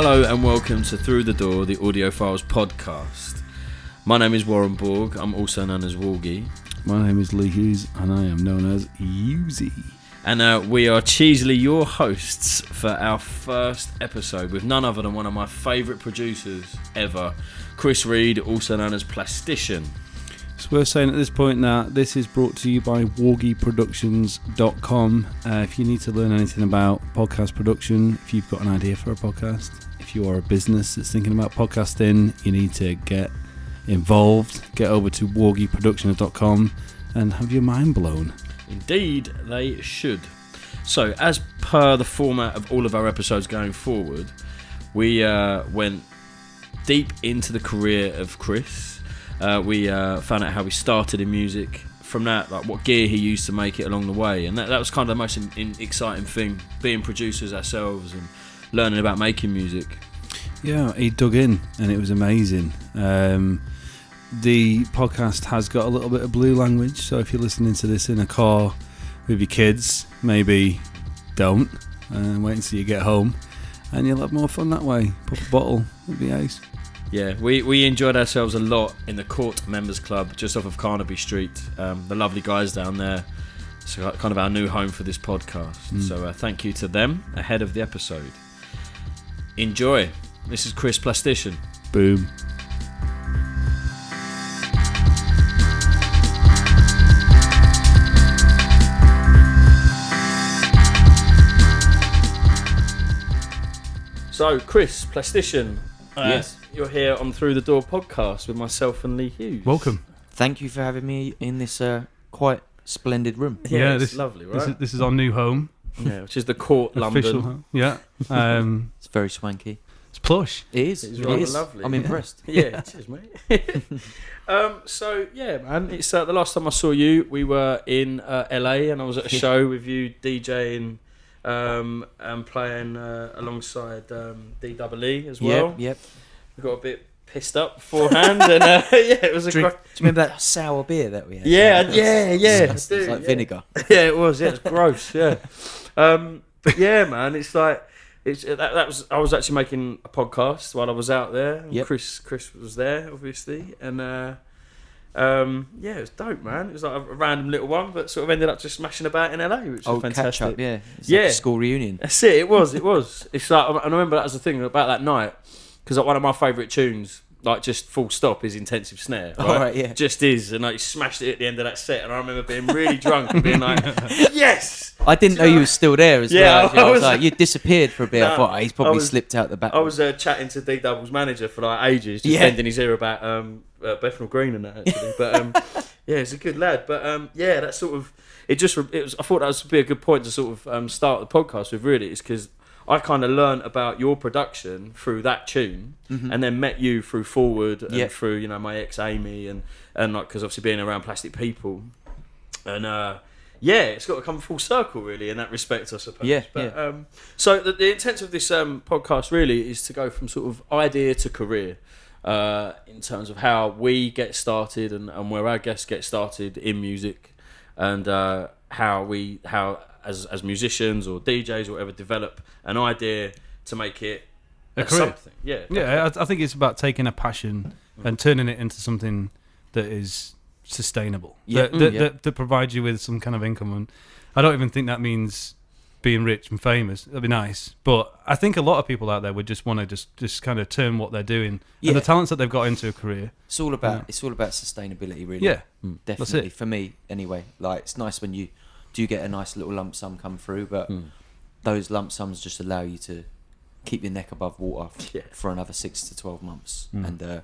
Hello and welcome to Thru The DAW, the Audiophiles podcast. My name is Warren Borg, I'm also known as Worgie. My name is Lee Hughes and I am known as Yewzi. And we are cheesily your hosts for our first episode with none other than one of my favourite producers ever, Chris Reed, also known as Plastician. It's worth saying at this point that this is brought to you by WorgieProductions.com. If you need to learn anything about podcast production, if you've got an idea for a podcast, if you are a business that's thinking about podcasting, you need to get involved. Get over to WorgieProductions.com and have your mind blown. Indeed, they should. So, as per the format of all of our episodes going forward, we went deep into the career of Chris. We found out how he started in music. From that, like what gear he used to make it along the way, and that was kind of the most exciting thing, being producers ourselves and learning about making music. Yeah, he dug in, and it was amazing. The podcast has got a little bit of blue language, so if you're listening to this in a car with your kids, maybe don't, and wait until you get home, and you'll have more fun that way. Pop a bottle, it'd be ace. Yeah, we enjoyed ourselves a lot in the Court Members Club just off of Carnaby Street. The lovely guys down there. It's kind of our new home for this podcast. So thank you to them ahead of the episode. Enjoy. This is Chris Plastician. Boom. So, Chris Plastician. Yes. You're here on Thru The DAW Podcast with myself and Lee Hughes. Welcome. Thank you for having me in this quite splendid room. Yeah, it's lovely, right? This is our new home. Yeah, which is the Court Official London. home. Yeah. It's very swanky. It's plush. It is. It's rather lovely. I'm impressed. Yeah, cheers, mate. So, yeah, man, it's the last time I saw you, we were in LA and I was at a show with you DJing and playing alongside DWE as well. Yep. We got a bit pissed up beforehand and yeah, it was a Do you remember that sour beer that we had? Yeah. It's like vinegar. Yeah, it was. Yeah, it was gross. Yeah, but yeah, man, it's like that was. I was actually making a podcast while I was out there. And Yep. Chris was there, obviously, and yeah, it was dope, man. It was like a random little one, but sort of ended up just smashing about in LA, which was fantastic. Catch up, yeah. It's Yeah. like a school reunion. That's it. It was. It's like I remember that was the thing about that night because like one of my favourite tunes. Like just full stop is Intensive Snare, right? All right, yeah. Just is, and like you smashed it at the end of that set, and I remember being really drunk and being like, "Yes!" I didn't know you were still there as Yeah, well. Actually. I was I was- like, you disappeared for a bit. No, I thought he's probably I was- slipped out the back. I was chatting to D Double's manager for like ages, just Yeah. bending his ear about Bethnal Green and that actually. But yeah, he's a good lad. But yeah, that sort of it was. I thought that would be a good point to sort of start the podcast with. Really, is because I kind of learned about your production through that tune, and then met you through Forward and through my ex Amy and like because obviously being around Plastic People, and yeah, it's got to come full circle really in that respect, I suppose. Yeah, But, yeah. So the intent of this podcast really is to go from sort of idea to career. In terms of how we get started and where our guests get started in music, and how as musicians or DJs or whatever develop an idea to make it A career. something. Yeah, Yeah, I think it's about taking a passion and turning it into something that is sustainable. Yeah. That provides you with some kind of income. And I don't even think that means being rich and famous. That'd be nice. But I think a lot of people out there would just want to just kind of turn what they're doing Yeah. and the talents that they've got into a career. It's all about sustainability, really. Yeah. Definitely. it. For me, anyway. Like, it's nice when you do get a nice little lump sum come through, but those lump sums just allow you to keep your neck above water for another 6 to 12 months. And the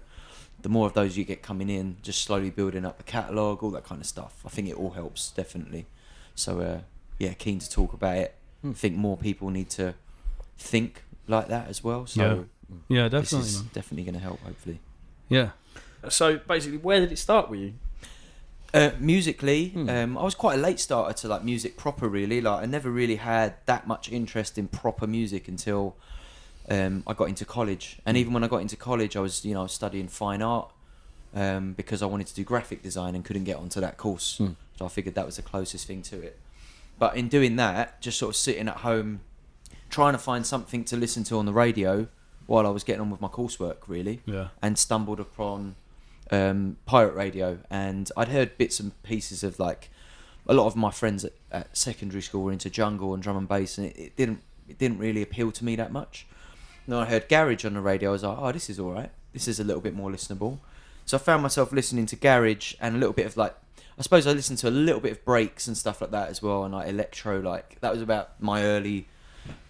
more of those you get coming in, just slowly building up the catalogue, all that kind of stuff. I think it all helps, definitely. So, yeah, keen to talk about it. I think more people need to think like that as well. So Yeah, this definitely. is Man. definitely going to help, hopefully. Yeah. So basically, where did it start with you? Musically, I was quite a late starter to like music proper. Really, like I never really had that much interest in proper music until I got into college. And even when I got into college, I was studying fine art because I wanted to do graphic design and couldn't get onto that course. So I figured that was the closest thing to it. But in doing that, just sort of sitting at home, trying to find something to listen to on the radio, while I was getting on with my coursework, really. Yeah. And stumbled upon pirate radio, and I'd heard bits and pieces of like a lot of my friends at secondary school were into jungle and drum and bass, and it didn't really appeal to me that much. And then I heard garage on the radio. I was like, oh, this is all right. This is a little bit more listenable. So I found myself listening to garage and a little bit of like, I suppose I listened to a little bit of breaks and stuff like that as well, and like electro. Like that was about my early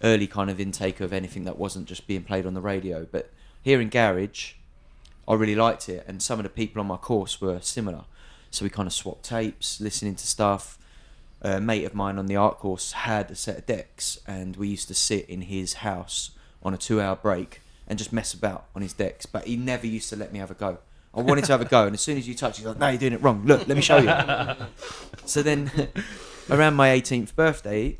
kind of intake of anything that wasn't just being played on the radio. But hearing garage, I really liked it, and some of the people on my course were similar. So we kind of swapped tapes, listening to stuff. A mate of mine on the art course had a set of decks, and we used to sit in his house on a 2-hour break and just mess about on his decks. But he never used to let me have a go. I wanted to have a go, and as soon as you touch it, he's like, no, you're doing it wrong. Look, let me show you. So then, around my 18th birthday,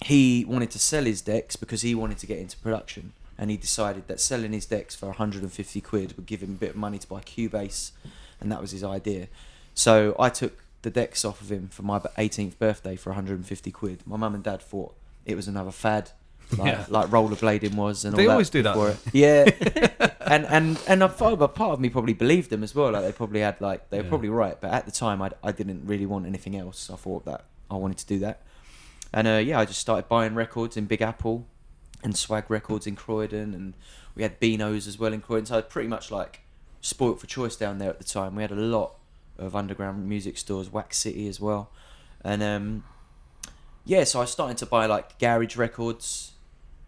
he wanted to sell his decks because he wanted to get into production. And he decided that selling his decks for 150 quid would give him a bit of money to buy Cubase, and that was his idea. So I took the decks off of him for my 18th birthday for 150 quid. My mum and dad thought it was another fad, like rollerblading was, and all that. They always do that. Yeah, and I thought, but part of me probably believed them as well. Like they probably had, like they were probably right, but at the time I didn't really want anything else. I thought that I wanted to do that, and I just started buying records in Big Apple and Swag Records in Croydon, and we had Beano's as well in Croydon. So I was pretty much like spoilt for choice down there at the time. We had a lot of underground music stores, Wax City as well, and so I was starting to buy like garage records.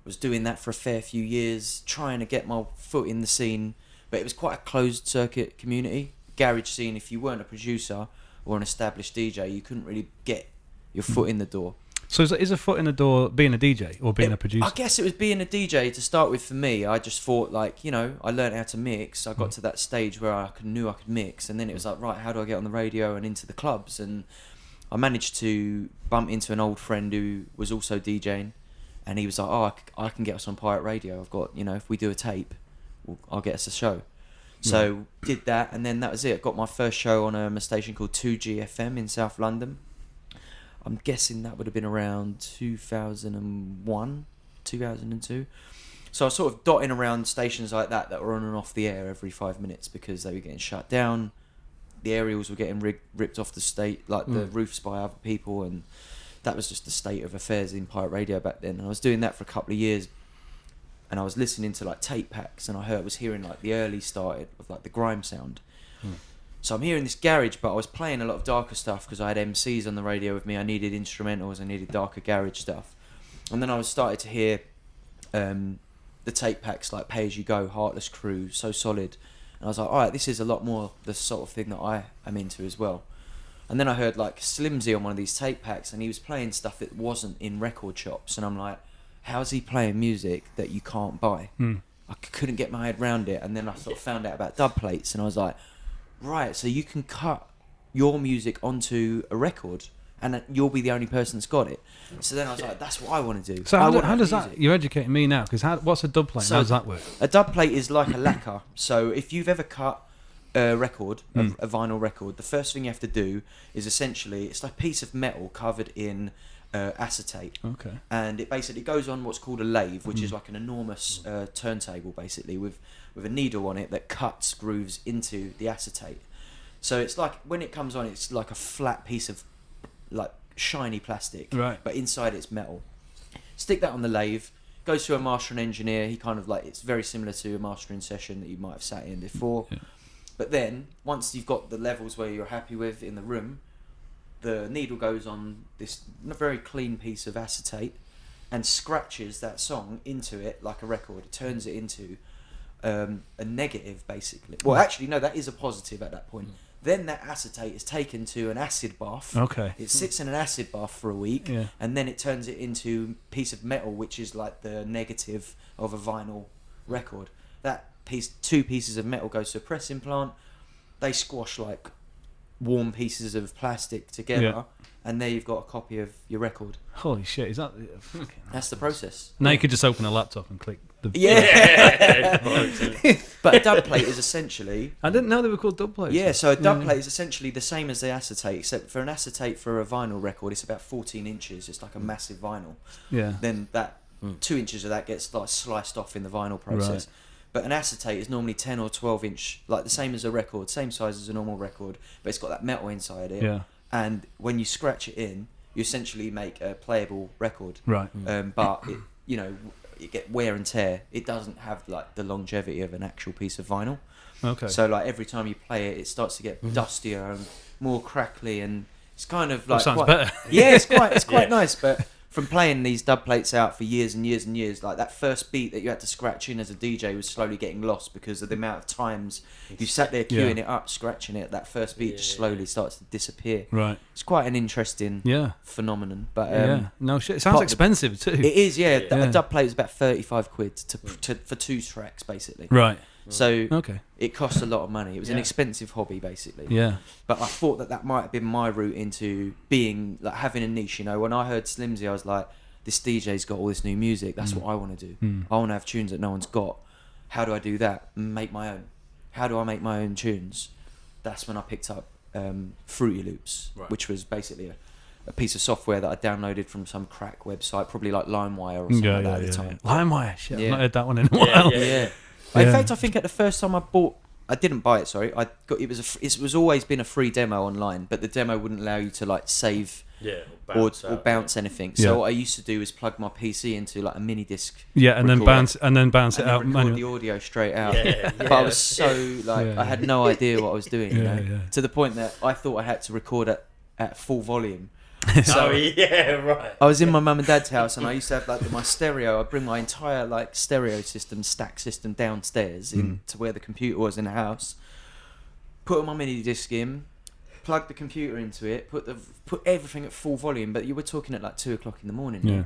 Was doing that for a fair few years, trying to get my foot in the scene, but it was quite a closed circuit community. Garage scene, if you weren't a producer or an established DJ, you couldn't really get your foot in the door. So is a foot in the door being a DJ or being a producer? I guess it was being a DJ to start with for me. I just thought, like, I learned how to mix. I got to that stage where I knew I could mix, and then it was like, right, how do I get on the radio and into the clubs? And I managed to bump into an old friend who was also DJing, and he was like, oh, I can get us on pirate radio. I've got, if we do a tape, I'll get us a show. So did that, and then that was it. I got my first show on a station called 2G FM in South London. I'm guessing that would have been around 2001, 2002. So I was sort of dotting around stations like that were on and off the air every 5 minutes because they were getting shut down. The aerials were getting ripped off the the roofs by other people, and that was just the state of affairs in pirate radio back then. And I was doing that for a couple of years, and I was listening to like tape packs, and I was hearing like the early started of like the grime sound. So I'm hearing this garage, but I was playing a lot of darker stuff because I had MCs on the radio with me. I needed instrumentals, I needed darker garage stuff. And then I started to hear the tape packs like Pay As You Go, Heartless Crew, So Solid. And I was like, all right, this is a lot more the sort of thing that I am into as well. And then I heard like Slimzy on one of these tape packs, and he was playing stuff that wasn't in record shops. And I'm like, how's he playing music that you can't buy? I couldn't get my head around it. And then I sort of found out about dub plates, and I was like, right, so you can cut your music onto a record, and you'll be the only person that's got it. So then I was like, that's what I want to do. So how does that? You're educating me now, because what's a dub plate? So how does that work? A dub plate is like a lacquer. So if you've ever cut a record, a vinyl record, the first thing you have to do is essentially, it's like a piece of metal covered in acetate. Okay. And it basically goes on what's called a lathe, which is like an enormous turntable, basically, with a needle on it that cuts grooves into the acetate. So it's like, when it comes on, it's like a flat piece of like shiny plastic, right? But inside it's metal. Stick that on the lathe, goes to a mastering engineer. He kind of like, it's very similar to a mastering session that you might have sat in before. Yeah. But then once you've got the levels where you're happy with in the room, the needle goes on this very clean piece of acetate and scratches that song into it like a record. It turns it into a negative, basically. Well, actually, no, that is a positive at that point. Then that acetate is taken to an acid bath. Okay. It sits in an acid bath for a week, and then it turns it into a piece of metal, which is like the negative of a vinyl record. That piece, 2 pieces of metal goes to a pressing plant. They squash like warm pieces of plastic together, and there you've got a copy of your record. Holy shit, is that... That's the process. Now you could just open a laptop and click the... But a dub plate is essentially... I didn't know they were called dub plates. Yeah, so a dub plate is essentially the same as the acetate, except for an acetate for a vinyl record, it's about 14 inches. It's like a massive vinyl. Yeah. Then that 2 inches of that gets like sliced off in the vinyl process. Right. But an acetate is normally 10 or 12 inch, like the same as a record, same size as a normal record, but it's got that metal inside it. Yeah. And when you scratch it in, you essentially make a playable record. Right. But it, you get wear and tear. It doesn't have like the longevity of an actual piece of vinyl. Okay. So like every time you play it, it starts to get dustier and more crackly, and it's kind of like sounds better. Yeah, it's quite nice. But from playing these dub plates out for years and years and years, like that first beat that you had to scratch in as a DJ was slowly getting lost because of the amount of times you sat there queuing it up, scratching it. That first beat just slowly starts to disappear. Right. It's quite an interesting phenomenon. But no shit. It sounds expensive too. it is. Yeah, a dub plate is about 35 quid for 2 tracks basically. Right. So it cost a lot of money. It was an expensive hobby, basically. Yeah. But I thought that might have been my route into being like having a niche. You know, when I heard Slimzy, I was like, "This DJ's got all this new music. That's what I want to do. I want to have tunes that no one's got. How do I do that? Make my own. How do I make my own tunes?" That's when I picked up Fruity Loops, which was basically a piece of software that I downloaded from some crack website, probably like LimeWire or something like that at the time. LimeWire, shit. I've not heard that one in a while. Yeah. In fact, I think at the first time I didn't buy it. Sorry, it was always been a free demo online, but the demo wouldn't allow you to like save or bounce anything. So what I used to do is plug my PC into like a mini disc. Yeah, and then bounce it out. Record the audio straight out. But I was so I had no idea what I was doing. You know, to the point that I thought I had to record at full volume. So I was in my mum and dad's house, and I used to have like my stereo. I'd bring my entire like stereo system, stack system downstairs to where the computer was in the house. Put my mini disc in, plug the computer into it, put everything at full volume. But you were talking at like 2 o'clock in the morning. Yeah.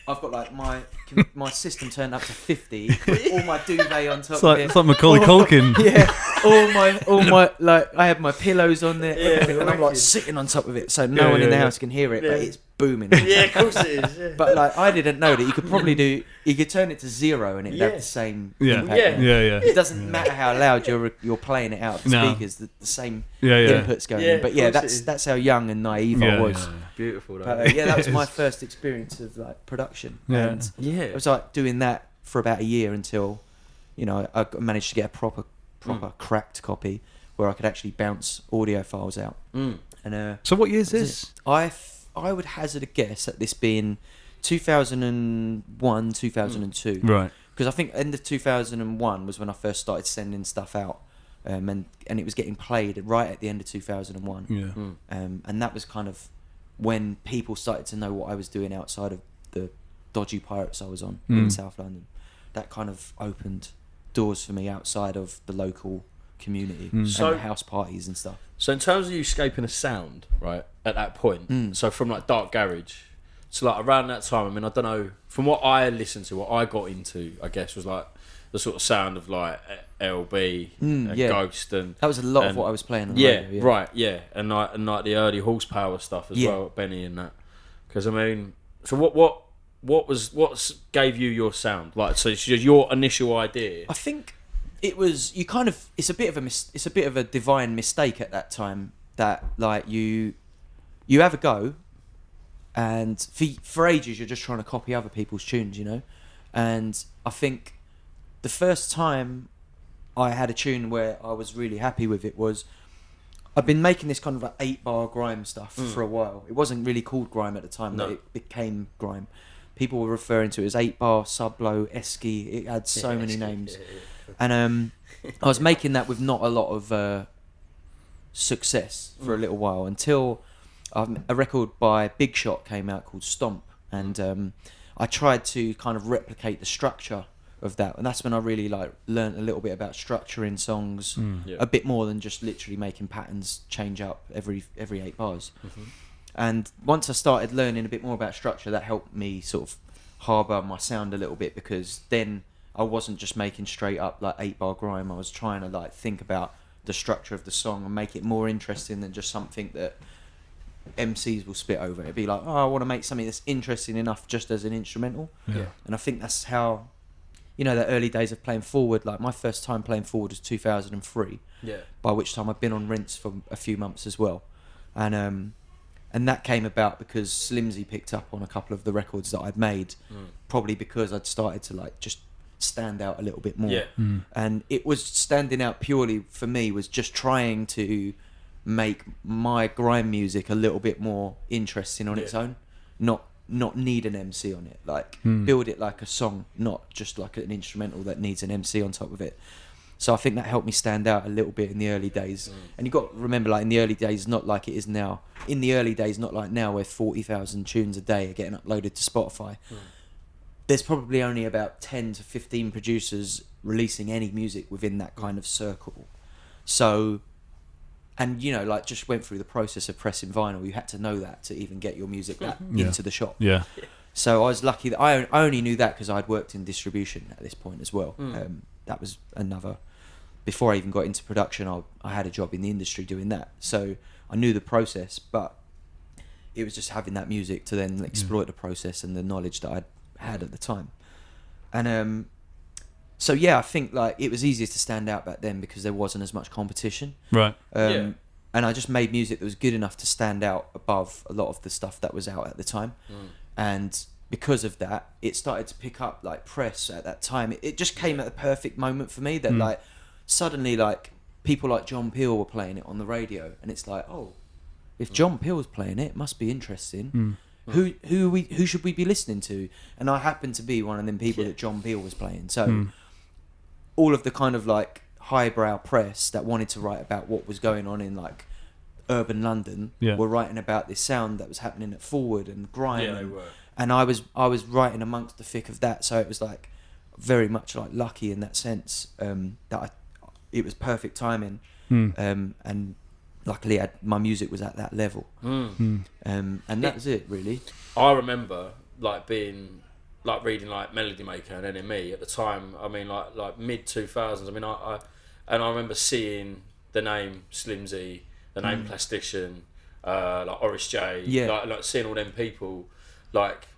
I've got like my system turned up to 50, all my duvet on top of it. It's like Macaulay Culkin. all my like I had my pillows on there, and I'm like sitting on top of it, so no one in the house can hear it, but it's booming. Yeah, of course it is. Yeah. But like I didn't know that you could turn it to 0 and it'd have the same impact. Yeah. It doesn't matter how loud you're playing it out. The speakers, the same inputs going in. But that's how young and naive I was. Yeah. Beautiful. Though. But, that was my first experience of like production. And I was like doing that for about a year until, I managed to get a proper cracked copy where I could actually bounce audio files out. And so what year is this? I would hazard a guess at this being 2001, 2002. Right. Because I think end of 2001 was when I first started sending stuff out, and it was getting played right at the end of 2001. Yeah. And that was kind of when people started to know what I was doing outside of the dodgy pirates I was on in South London. That kind of opened doors for me outside of the local community and the house parties and stuff. So in terms of you escaping a sound, right, at that point, so from like Dark Garage, so like around that time, I mean, I don't know, from what I listened to, what I got into, I guess, was like the sort of sound of like LB and Ghost, and that was a lot of what I was playing on the radio, right, and like the early Horsepower stuff as well, Benny and that. Because I mean, so what gave you your sound? Like, so your initial idea? I think it was it's a bit of a divine mistake at that time that like you have a go, and for ages you're just trying to copy other people's tunes, and I think the first time I had a tune where I was really happy with it was I'd been making this kind of like 8-bar grime stuff for a while. It wasn't really called grime at the time, but it became grime. People were referring to it as 8-bar, Sublow, Esky. It had so many names. And I was making that with not a lot of success for a little while until a record by Big Shot came out called Stomp. And I tried to kind of replicate the structure of that. And that's when I really learned a little bit about structuring songs a bit more than just literally making patterns change up every 8 bars. Mm-hmm. And once I started learning a bit more about structure, that helped me sort of harbour my sound a little bit, because then I wasn't just making straight up like 8-bar grime. I was trying to think about the structure of the song and make it more interesting than just something that MCs will spit over. It'd be like, I want to make something that's interesting enough just as an instrumental. Yeah. And I think that's how, the early days of playing forward, like my first time playing forward was 2003. Yeah. By which time I'd been on rinse for a few months as well. And that came about because Slimzy picked up on a couple of the records that I'd made, probably because I'd started to just stand out a little bit more. Yeah. And it was standing out purely for me was just trying to make my grime music a little bit more interesting on its own, not need an MC on it, like build it like a song, not just like an instrumental that needs an MC on top of it. So I think that helped me stand out a little bit in the early days. And you've got to remember, like in the early days, not like it is now. In the early days, not like now, where 40,000 tunes a day are getting uploaded to Spotify. There's probably only about 10 to 15 producers releasing any music within that kind of circle. So, and you know, like just went through the process of pressing vinyl. You had to know that to even get your music into the shop. Yeah. So I was lucky that I only knew that because I'd worked in distribution at this point as well. That was another. Before I even got into production, I had a job in the industry doing that. So I knew the process, but it was just having that music to then exploit the process and the knowledge that I'd had at the time. And so yeah, I think like it was easier to stand out back then because there wasn't as much competition. Right. And I just made music that was good enough to stand out above a lot of the stuff that was out at the time. And because of that, it started to pick up like press at that time. It just came at the perfect moment for me that like suddenly like people like John Peel were playing it on the radio, and it's like, oh, if John Peel's playing it, it must be interesting. Who should we be listening to? And I happened to be one of them people that John Peel was playing. So all of the kind of like highbrow press that wanted to write about what was going on in like urban London were writing about this sound that was happening at Forward and Grime. And I was writing amongst the thick of that, so it was like very much like lucky in that sense, that it was perfect timing, and luckily my music was at that level, and that was it really. I remember like being like reading like Melody Maker and NME at the time. I mean like mid 2000s. I mean I remember seeing the name Slimzy, the name Plastician, like Oris J, like seeing all them people like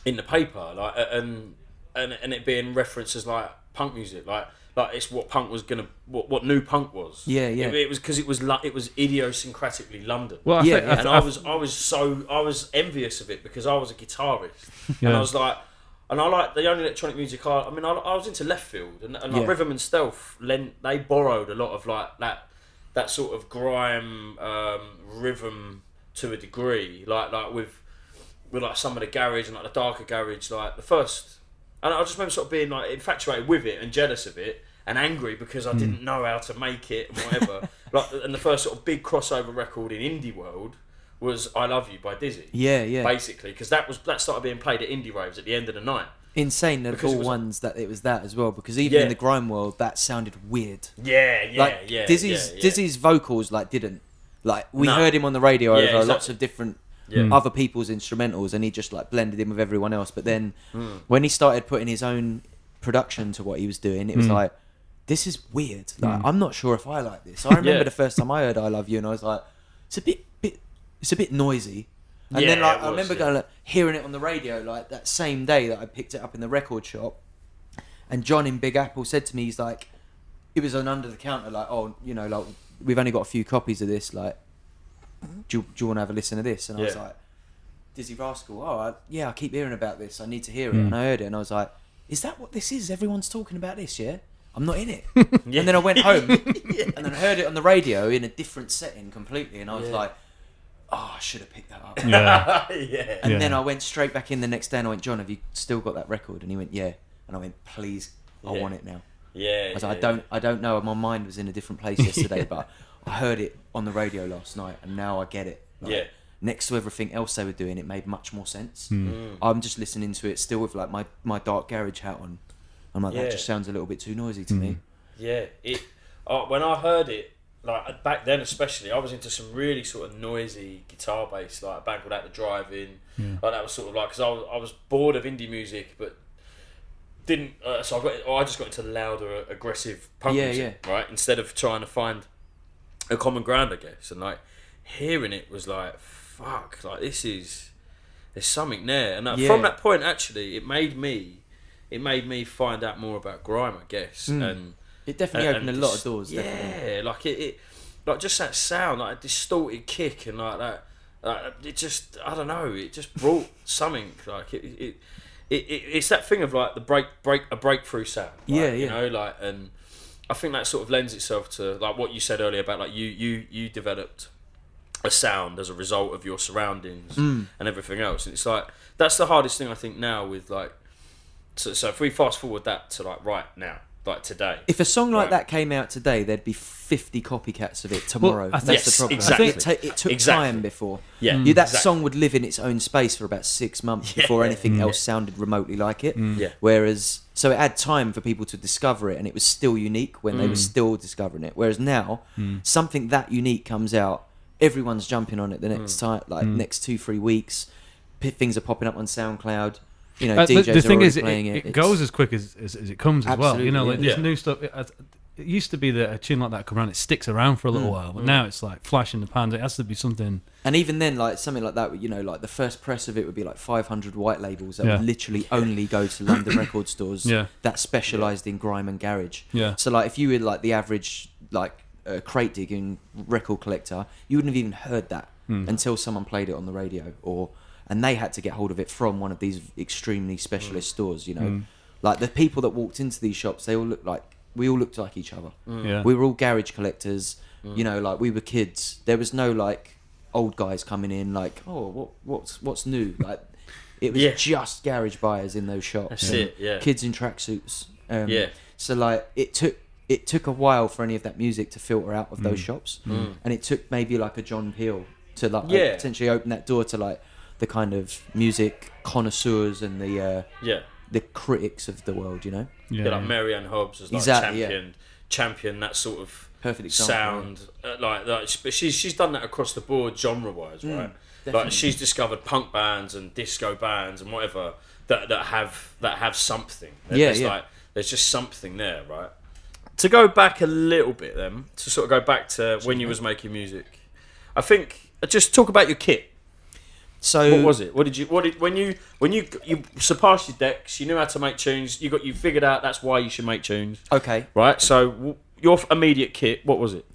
in the paper, like and it being referenced as like punk music, like it's what punk was gonna, what new punk was. It was because it was idiosyncratically London. Well, I was envious of it because I was a guitarist, and I was like, and I like the only electronic music I was into Left Field and like Rhythm and Stealth. They borrowed a lot of like that sort of grime rhythm to a degree, like with like some of the garage and like the darker garage, like the first, and I just remember sort of being like infatuated with it and jealous of it and angry because I didn't know how to make it and whatever. Like, and the first sort of big crossover record in indie world was "I Love You" by Dizzy. Basically, because that started being played at indie raves at the end of the night. Insane that all ones that it was that as well, because even in the grime world that sounded weird. Dizzy's vocals like didn't like we heard him on the radio over lots of different other people's instrumentals, and he just like blended in with everyone else. But then when he started putting his own production to what he was doing, it was like, this is weird. Like I'm not sure if I like this. I remember the first time I heard "I Love You" and I was like, it's a bit noisy. And then like I remember going like, hearing it on the radio like that same day that I picked it up in the record shop, and John in Big Apple said to me, he's like, it was on under the counter, like, oh, you know, like we've only got a few copies of this, like, do you want to have a listen to this? And I was like, Dizzy Rascal, I keep hearing about this, I need to hear it. And I heard it and I was like, is that what this is? Everyone's talking about this, I'm not in it. And then I went home and then I heard it on the radio in a different setting completely, and I was like, oh, I should have picked that up. And then I went straight back in the next day and I went, John, have you still got that record? And he went, yeah. And I went, please, I want it now. I was like, I don't know, my mind was in a different place yesterday, but I heard it on the radio last night and now I get it. Like, next to everything else they were doing, it made much more sense. I'm just listening to it still with like my dark garage hat on. I'm like, that just sounds a little bit too noisy to me. When I heard it, like back then especially, I was into some really sort of noisy guitar bass, like a band called Out the Drive-In. Like that was sort of like, because I was bored of indie music, but didn't. So I just got into louder, aggressive punk music, right? Instead of trying to find a common ground, I guess. And like hearing it was like, fuck, like there's something there. And from that point, actually, it made me find out more about grime, I guess. And it definitely opened a lot of doors. Yeah, like it like just that sound, like a distorted kick, and like that. It just, I don't know. It just brought something. Like it it's that thing of like the breakthrough sound. Right? Yeah, yeah. You know, like, and I think that sort of lends itself to like what you said earlier about like you developed a sound as a result of your surroundings and everything else. And it's like that's the hardest thing I think now with like. So if we fast forward that to like right now, like today. If a song like that came out today, there'd be 50 copycats of it tomorrow. Well, That's the problem. Exactly. I think it took time before. Yeah, That song would live in its own space for about 6 months before anything else sounded remotely like it. Yeah. Whereas, so it had time for people to discover it, and it was still unique when they were still discovering it. Whereas now, something that unique comes out, everyone's jumping on it the next time, like next 2-3 weeks. Things are popping up on SoundCloud. You know, DJs the thing are is, playing it goes as quick as it comes as well. You know, like yeah. this new stuff. It used to be that a tune like that come around, it sticks around for a little while, but now it's like flash in the pan. It has to be something. And even then, like something like that, you know, like the first press of it would be like 500 white labels that would literally only go to London record stores that specialised in grime and garage. Yeah. So like, if you were like the average like crate digging record collector, you wouldn't have even heard that until someone played it on the radio, and they had to get hold of it from one of these extremely specialist stores. You know, like the people that walked into these shops, we all looked like each other. Yeah. We were all garage collectors. You know, like we were kids. There was no like old guys coming in like, oh, what's new? Like it was just garage buyers in those shops. That's it. Yeah. Kids in tracksuits. Yeah. So like it took a while for any of that music to filter out of those shops, and it took maybe like a John Peel to like potentially open that door to like the kind of music connoisseurs and the critics of the world, you know. Like Mary Ann Hobbs was like champion that sort of perfect example, sound, like but she's done that across the board genre wise, right? Definitely. Like she's discovered punk bands and disco bands and whatever that have something. Like there's just something there, right? To go back a little bit, then to sort of go back to when you was making music, I think just talk about your kit. So what was it? When you surpassed your decks, you knew how to make tunes. You figured out that's why you should make tunes. Okay. Right. So your immediate kit, what was it?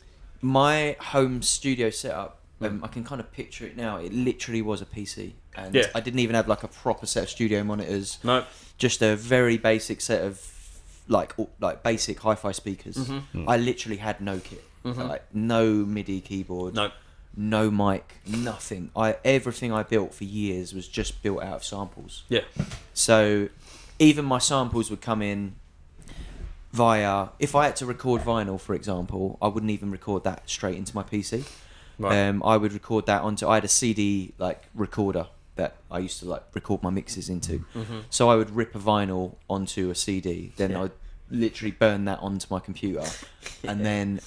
My home studio setup. I can kind of picture it now. It literally was a PC, and I didn't even have like a proper set of studio monitors. No. Just a very basic set of like basic hi-fi speakers. I literally had no kit. Like no MIDI keyboard. No mic, nothing. Everything I built for years was just built out of samples. Yeah. So even my samples would come in via, if I had to record vinyl, for example, I wouldn't even record that straight into my PC. Right. I would record that I had a CD like recorder that I used to like record my mixes into. So I would rip a vinyl onto a CD, then I'd literally burn that onto my computer, and then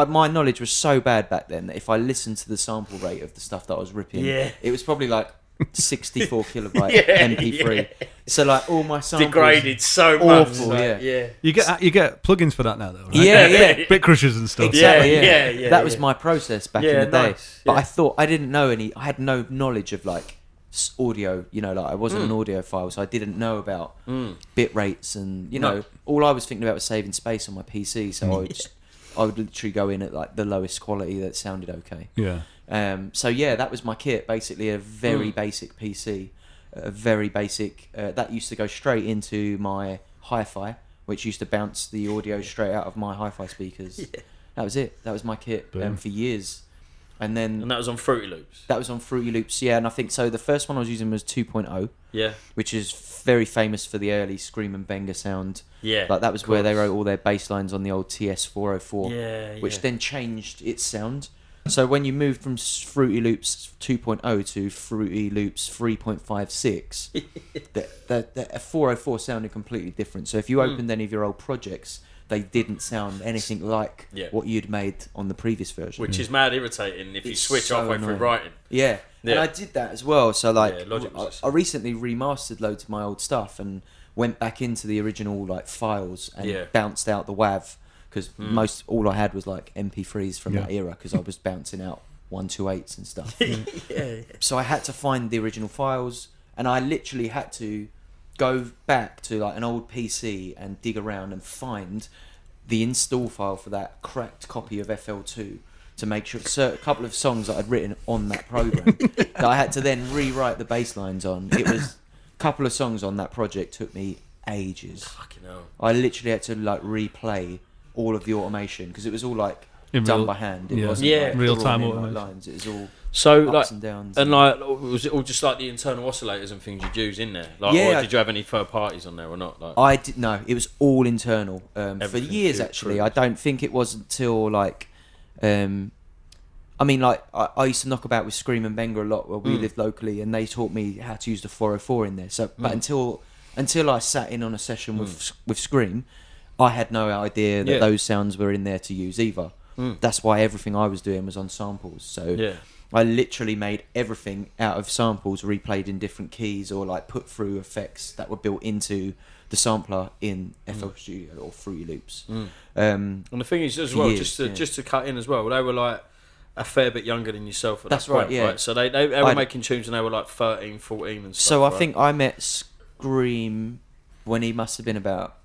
my knowledge was so bad back then that if I listened to the sample rate of the stuff that I was ripping, it was probably like 64 kilobyte MP3. So like all my samples degraded so awful, much. You get plugins for that now, though, right? Yeah. Bit crushers and stuff. Exactly. That was my process back in the day. Nice. But I thought I had no knowledge of like audio, you know, like I wasn't an audiophile, so I didn't know about bit rates, and you know, all I was thinking about was saving space on my PC. So I would literally go in at like the lowest quality that sounded okay. So that was my kit, basically a very basic PC, a very basic that used to go straight into my hi-fi, which used to bounce the audio straight out of my hi-fi speakers. That was it. That was my kit for years. And that was on Fruity Loops. That was on Fruity Loops, yeah. And I think so. The first one I was using was 2.0, which is very famous for the early Scream and Benga sound. Like that was where they wrote all their bass lines on the old TS-404, which then changed its sound. So when you moved from Fruity Loops 2.0 to Fruity Loops 3.56, the 404 sounded completely different. So if you opened any of your old projects, they didn't sound anything like what you'd made on the previous version. Which is mad irritating if you switch halfway through writing. Yeah, and I did that as well. So like, I recently remastered loads of my old stuff and went back into the original like files and bounced out the WAV, because all I had was like MP3s from that era, because I was bouncing out 128s and stuff. So I had to find the original files, and I literally had to go back to like an old PC and dig around and find the install file for that cracked copy of FL2 to make sure a couple of songs that I'd written on that program that I had to then rewrite the bass lines on. couple of songs on that project took me ages. Fucking hell. I literally had to like replay all of the automation because it was all like In done real- by hand. It yeah. wasn't Yeah. like Real-time drawn in, automation. like, lines. It was all So ups like and downs. and like was it all just like the internal oscillators and things you'd use in there? Like, Yeah, or did you have any third parties on there or not? Like, I did no. It was all internal for Everything years. through- Actually, through. I don't think it was until like, I mean, like I used to knock about with Scream and Benga a lot where we lived locally, and they taught me how to use the 404 in there. So, but until I sat in on a session with Scream, I had no idea that those sounds were in there to use either. That's why everything I was doing was on samples. So I literally made everything out of samples, replayed in different keys, or like put through effects that were built into the sampler in FL Studio or Fruity Loops. and the thing is as well, years, just to cut in as well, they were like a fair bit younger than yourself at That's that point, right, yeah. So they were making tunes when they were like 13, 14 and stuff. So I right? think I met Scream when he must have been about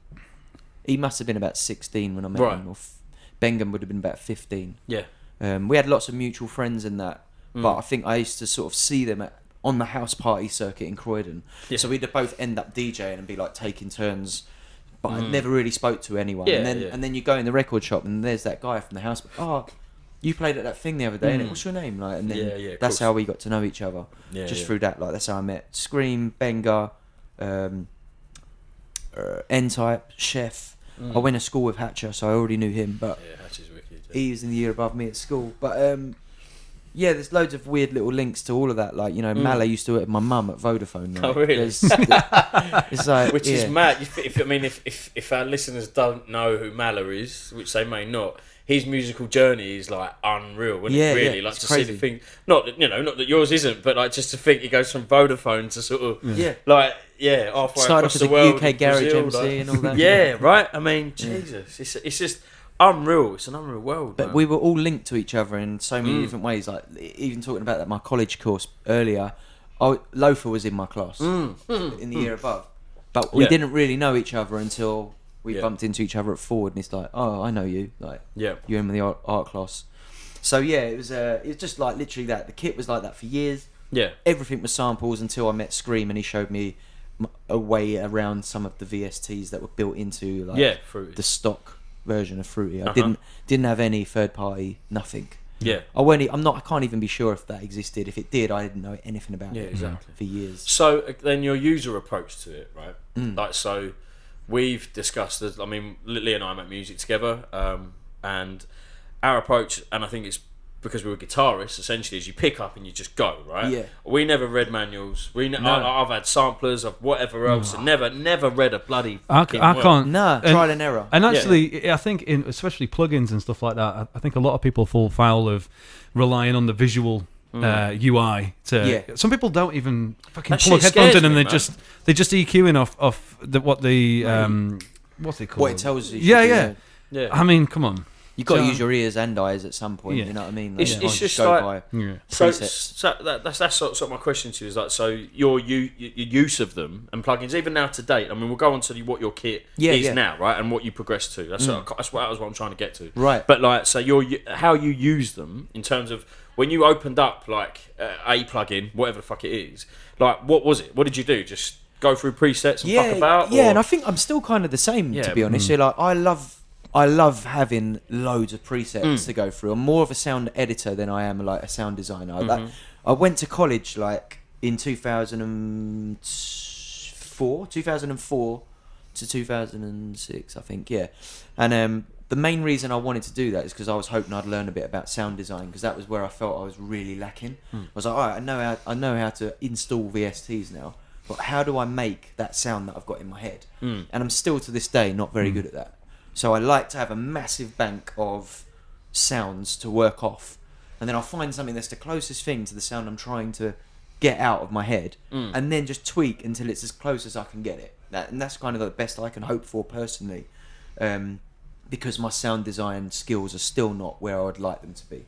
16 when I met Right. him, or Bengham would have been about 15. Yeah. We had lots of mutual friends in that, but I think I used to sort of see them on the house party circuit in Croydon. Yeah. So we'd both end up DJing and be like taking turns, but I never really spoke to anyone. Yeah, and then you go in the record shop and there's that guy from the house. Oh, you played at that thing the other day, innit? What's your name? Like, and then of that's course. how we got to know each other. Yeah, Just yeah. through that, like that's how I met Scream, Benga, N-Type, Chef. I went to school with Hatcher, so I already knew him, but Yeah, Hatch is wicked. he was in the year above me at school. But yeah, there's loads of weird little links to all of that. Like, you know, Mallet used to work with my mum at Vodafone. Right? Oh, really? It's like, Which yeah. is mad. If our listeners don't know who Mala is, which they may not, his musical journey is like unreal, isn't it? Really, like it's to crazy. see the thing. Not that yours isn't, but like just to think he goes from Vodafone to sort of halfway Started across off as the a world. UK in garage Brazil, MC like- and all that. Yeah, right. I mean, Jesus, it's just unreal. It's an unreal world. But man. we were all linked to each other in so many different ways. Like, even talking about that, my college course earlier, Loafer was in my class in the year above. But we didn't really know each other until we bumped into each other at Forward, and it's like, oh, I know you. Like, you're in the art class. So yeah, it was just like literally that. The kit was like that for years. Yeah. Everything was samples until I met Scream, and he showed me a way around some of the VSTs that were built into like Fruity. the stock version of Fruity. I didn't have any third party, nothing. Yeah. I can't even be sure if that existed. If it did, I didn't know anything about it. Exactly. For years. So then your user approach to it, right? Like, so we've discussed this. I mean, Lee and I make music together, and our approach, and I think it's because we were guitarists, essentially, is you pick up and you just go, right? Yeah. We never read manuals. I've had samplers of whatever else, and never read a bloody. I can't. Nah, trial and error. And actually, I think especially plugins and stuff like that, I think a lot of people fall foul of relying on the visual UI to. Yeah. Some people don't even fucking That plug shit headphones in, scares and me, they just EQing off what's it called? What it tells you. Yeah. Yeah. I mean, come on. You've got to So- use your ears and eyes at some point. Yeah. You know what I mean? It's you can't just go like- by Yeah. presets. So that's sort of my question to you is like, so your use of them and plugins even now to date. I mean, we'll go on to what your kit is now, right, and what you progress to. That's what I'm trying to get to. Right. But like, so how you use them in terms of when you opened up like a plugin, whatever the fuck it is. Like, what was it? What did you do? Just go through presets and fuck about? Yeah, or? and I think I'm still kind of the same, Yeah, to be honest. So, like, I love having loads of presets to go through. I'm more of a sound editor than I am like a sound designer. Like, I went to college like in 2004 to 2006, I think. Yeah, and the main reason I wanted to do that is because I was hoping I'd learn a bit about sound design, because that was where I felt I was really lacking. I was like, all right, I know how to install VSTs now, but how do I make that sound that I've got in my head? And I'm still to this day not very good at that. So I like to have a massive bank of sounds to work off, and then I'll find something that's the closest thing to the sound I'm trying to get out of my head, and then just tweak until it's as close as I can get it. And that's kind of the best I can hope for personally, because my sound design skills are still not where I would like them to be.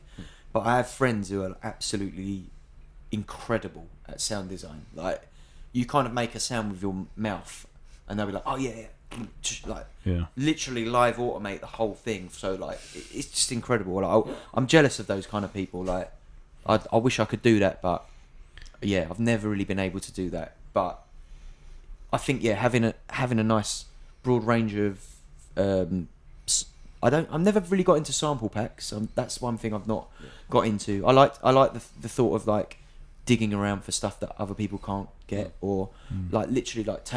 But I have friends who are absolutely incredible at sound design. Like, you kind of make a sound with your mouth, and they'll be like, oh yeah. Like, literally live automate the whole thing. So like, it's just incredible. Like, I'm jealous of those kind of people. Like, I wish I could do that, but yeah, I've never really been able to do that. But I think having a nice broad range of I've never really got into sample packs. That's one thing I've not got into. I like the thought of like digging around for stuff that other people can't get, or like literally like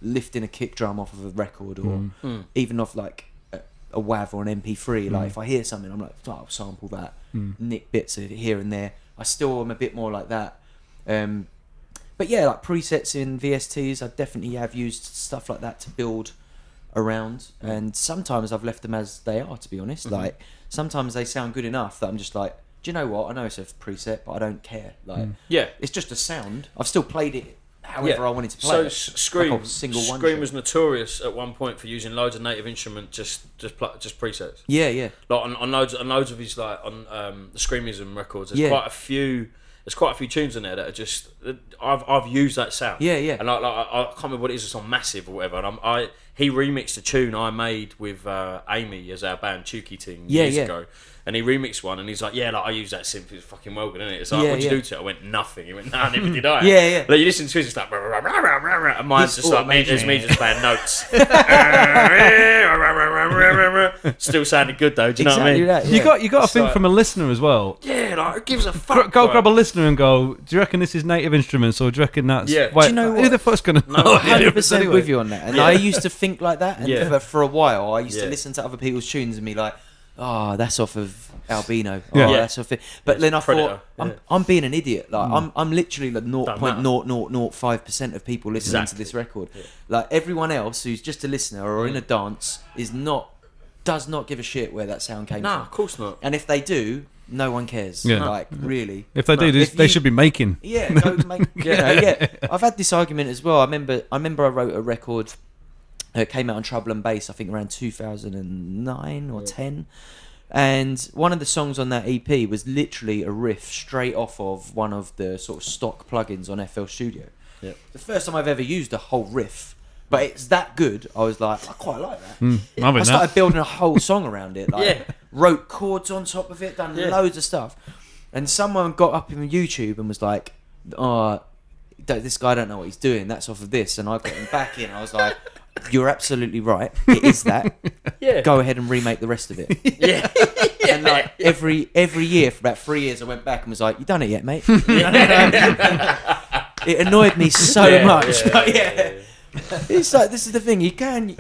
lifting a kick drum off of a record, or even off like a WAV or an MP3. Like if I hear something, I'm like, I'll sample that, nick bits of it here and there. I still am a bit more like that. But yeah, like presets in VSTs, I definitely have used stuff like that to build around, and sometimes I've left them as they are, to be honest. Like sometimes they sound good enough that I'm just like, do you know what, I know it's a preset, but I don't care. Like it's just a sound. I've still played it however I wanted to play it. Scream Scream was notorious at one point for using loads of native instrument just presets. Yeah. Like on loads of his, like on the Screamism records, there's quite a few tunes in there that are just I've used that sound. Yeah. And I can't remember what it is. It's on Massive or whatever. And he remixed a tune I made with Amy as our band Chooky Ting years ago. And he remixed one, and he's like, I use that synth. It's fucking well good, isn't it? It's like, what'd you do to it? I went, nothing. He went, nah, never did I. Yeah. Like, you listen to it, it's like, and mine's just like, me just playing notes. Still sounded good though, do you know what I mean? That, yeah. You got to think from a listener as well. Yeah, like, it gives a fuck. Go grab a listener and go, do you reckon this is native instruments, or do you reckon that's... Yeah. Do you know who the fuck's going to know? 100% with you on that. And I used to think like that, and for a while I used to listen to other people's tunes and be like, that's off of Albino. That's off it. But then I thought, I'm being an idiot. Like I'm literally like 0.0005% of people listening to this record. Yeah. Like everyone else who's just a listener or in a dance does not give a shit where that sound came from. No, of course not. And if they do, no one cares. Yeah. Like really. If they do, they should be making. Yeah, go make. I've had this argument as well. I remember I wrote a record. It came out on Trouble and Bass, I think around 2009 or 10. And one of the songs on that EP was literally a riff straight off of one of the sort of stock plugins on FL Studio. Yep. The first time I've ever used a whole riff, but it's that good. I was like, I quite like that. I started building a whole song around it. Like, wrote chords on top of it, done loads of stuff. And someone got up in YouTube and was like, this guy don't know what he's doing. That's off of this. And I got him back in. I was like, you're absolutely right. It is that. Go ahead and remake the rest of it. And like every year for about 3 years, I went back and was like, "You done it yet, mate?" It annoyed me so much. But it's like, this is the thing. You can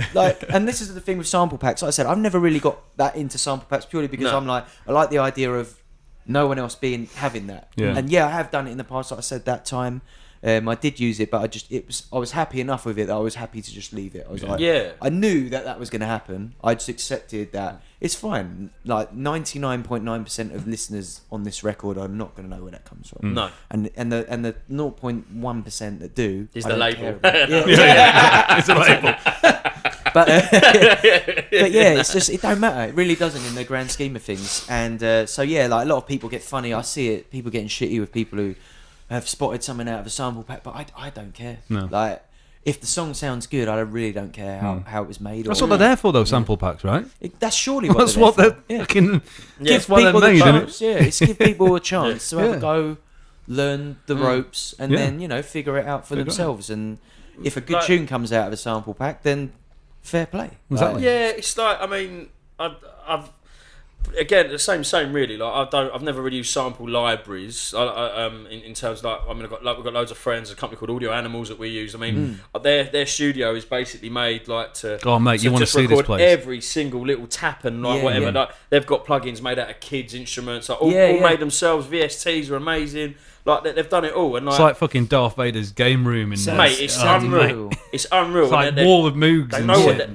and this is the thing with sample packs. Like I said, I've never really got that into sample packs purely because I'm like, I like the idea of no one else having that. And I have done it in the past. Like I said, that time. I did use it, but I was happy enough with it that I was happy to just leave it. I was like, I knew that was going to happen. I just accepted that it's fine. Like 99.9% of listeners on this record are not going to know where that comes from. No, and the 0.1% that do is the label. It's a label. But it's just, it don't matter. It really doesn't in the grand scheme of things. And like a lot of people get funny. I see it. People getting shitty with people who have spotted something out of a sample pack, but I don't care. No. Like, if the song sounds good, I really don't care how it was made. That's what they're there for, though, sample packs, right? That's surely what that's they're what there they're for. fucking... Give people the chance, it's give people a chance to have a go, learn the ropes, and then, figure it out for themselves. And if a good tune comes out of a sample pack, then fair play. Exactly. It's like, I mean, I've again, the same really. Like I've never really used sample libraries. In terms of we've got loads of friends. A company called Audio Animals that we use. I mean, their studio is basically made to. Oh mate, you want to see this place? Every single little tap and whatever. Like, they've got plugins made out of kids' instruments. Like, all made themselves. VSTs are amazing. Like they've done it all, and it's like fucking Darth Vader's game room in there. Mate, it's unreal. It's unreal. It's like Wall of Moogs. They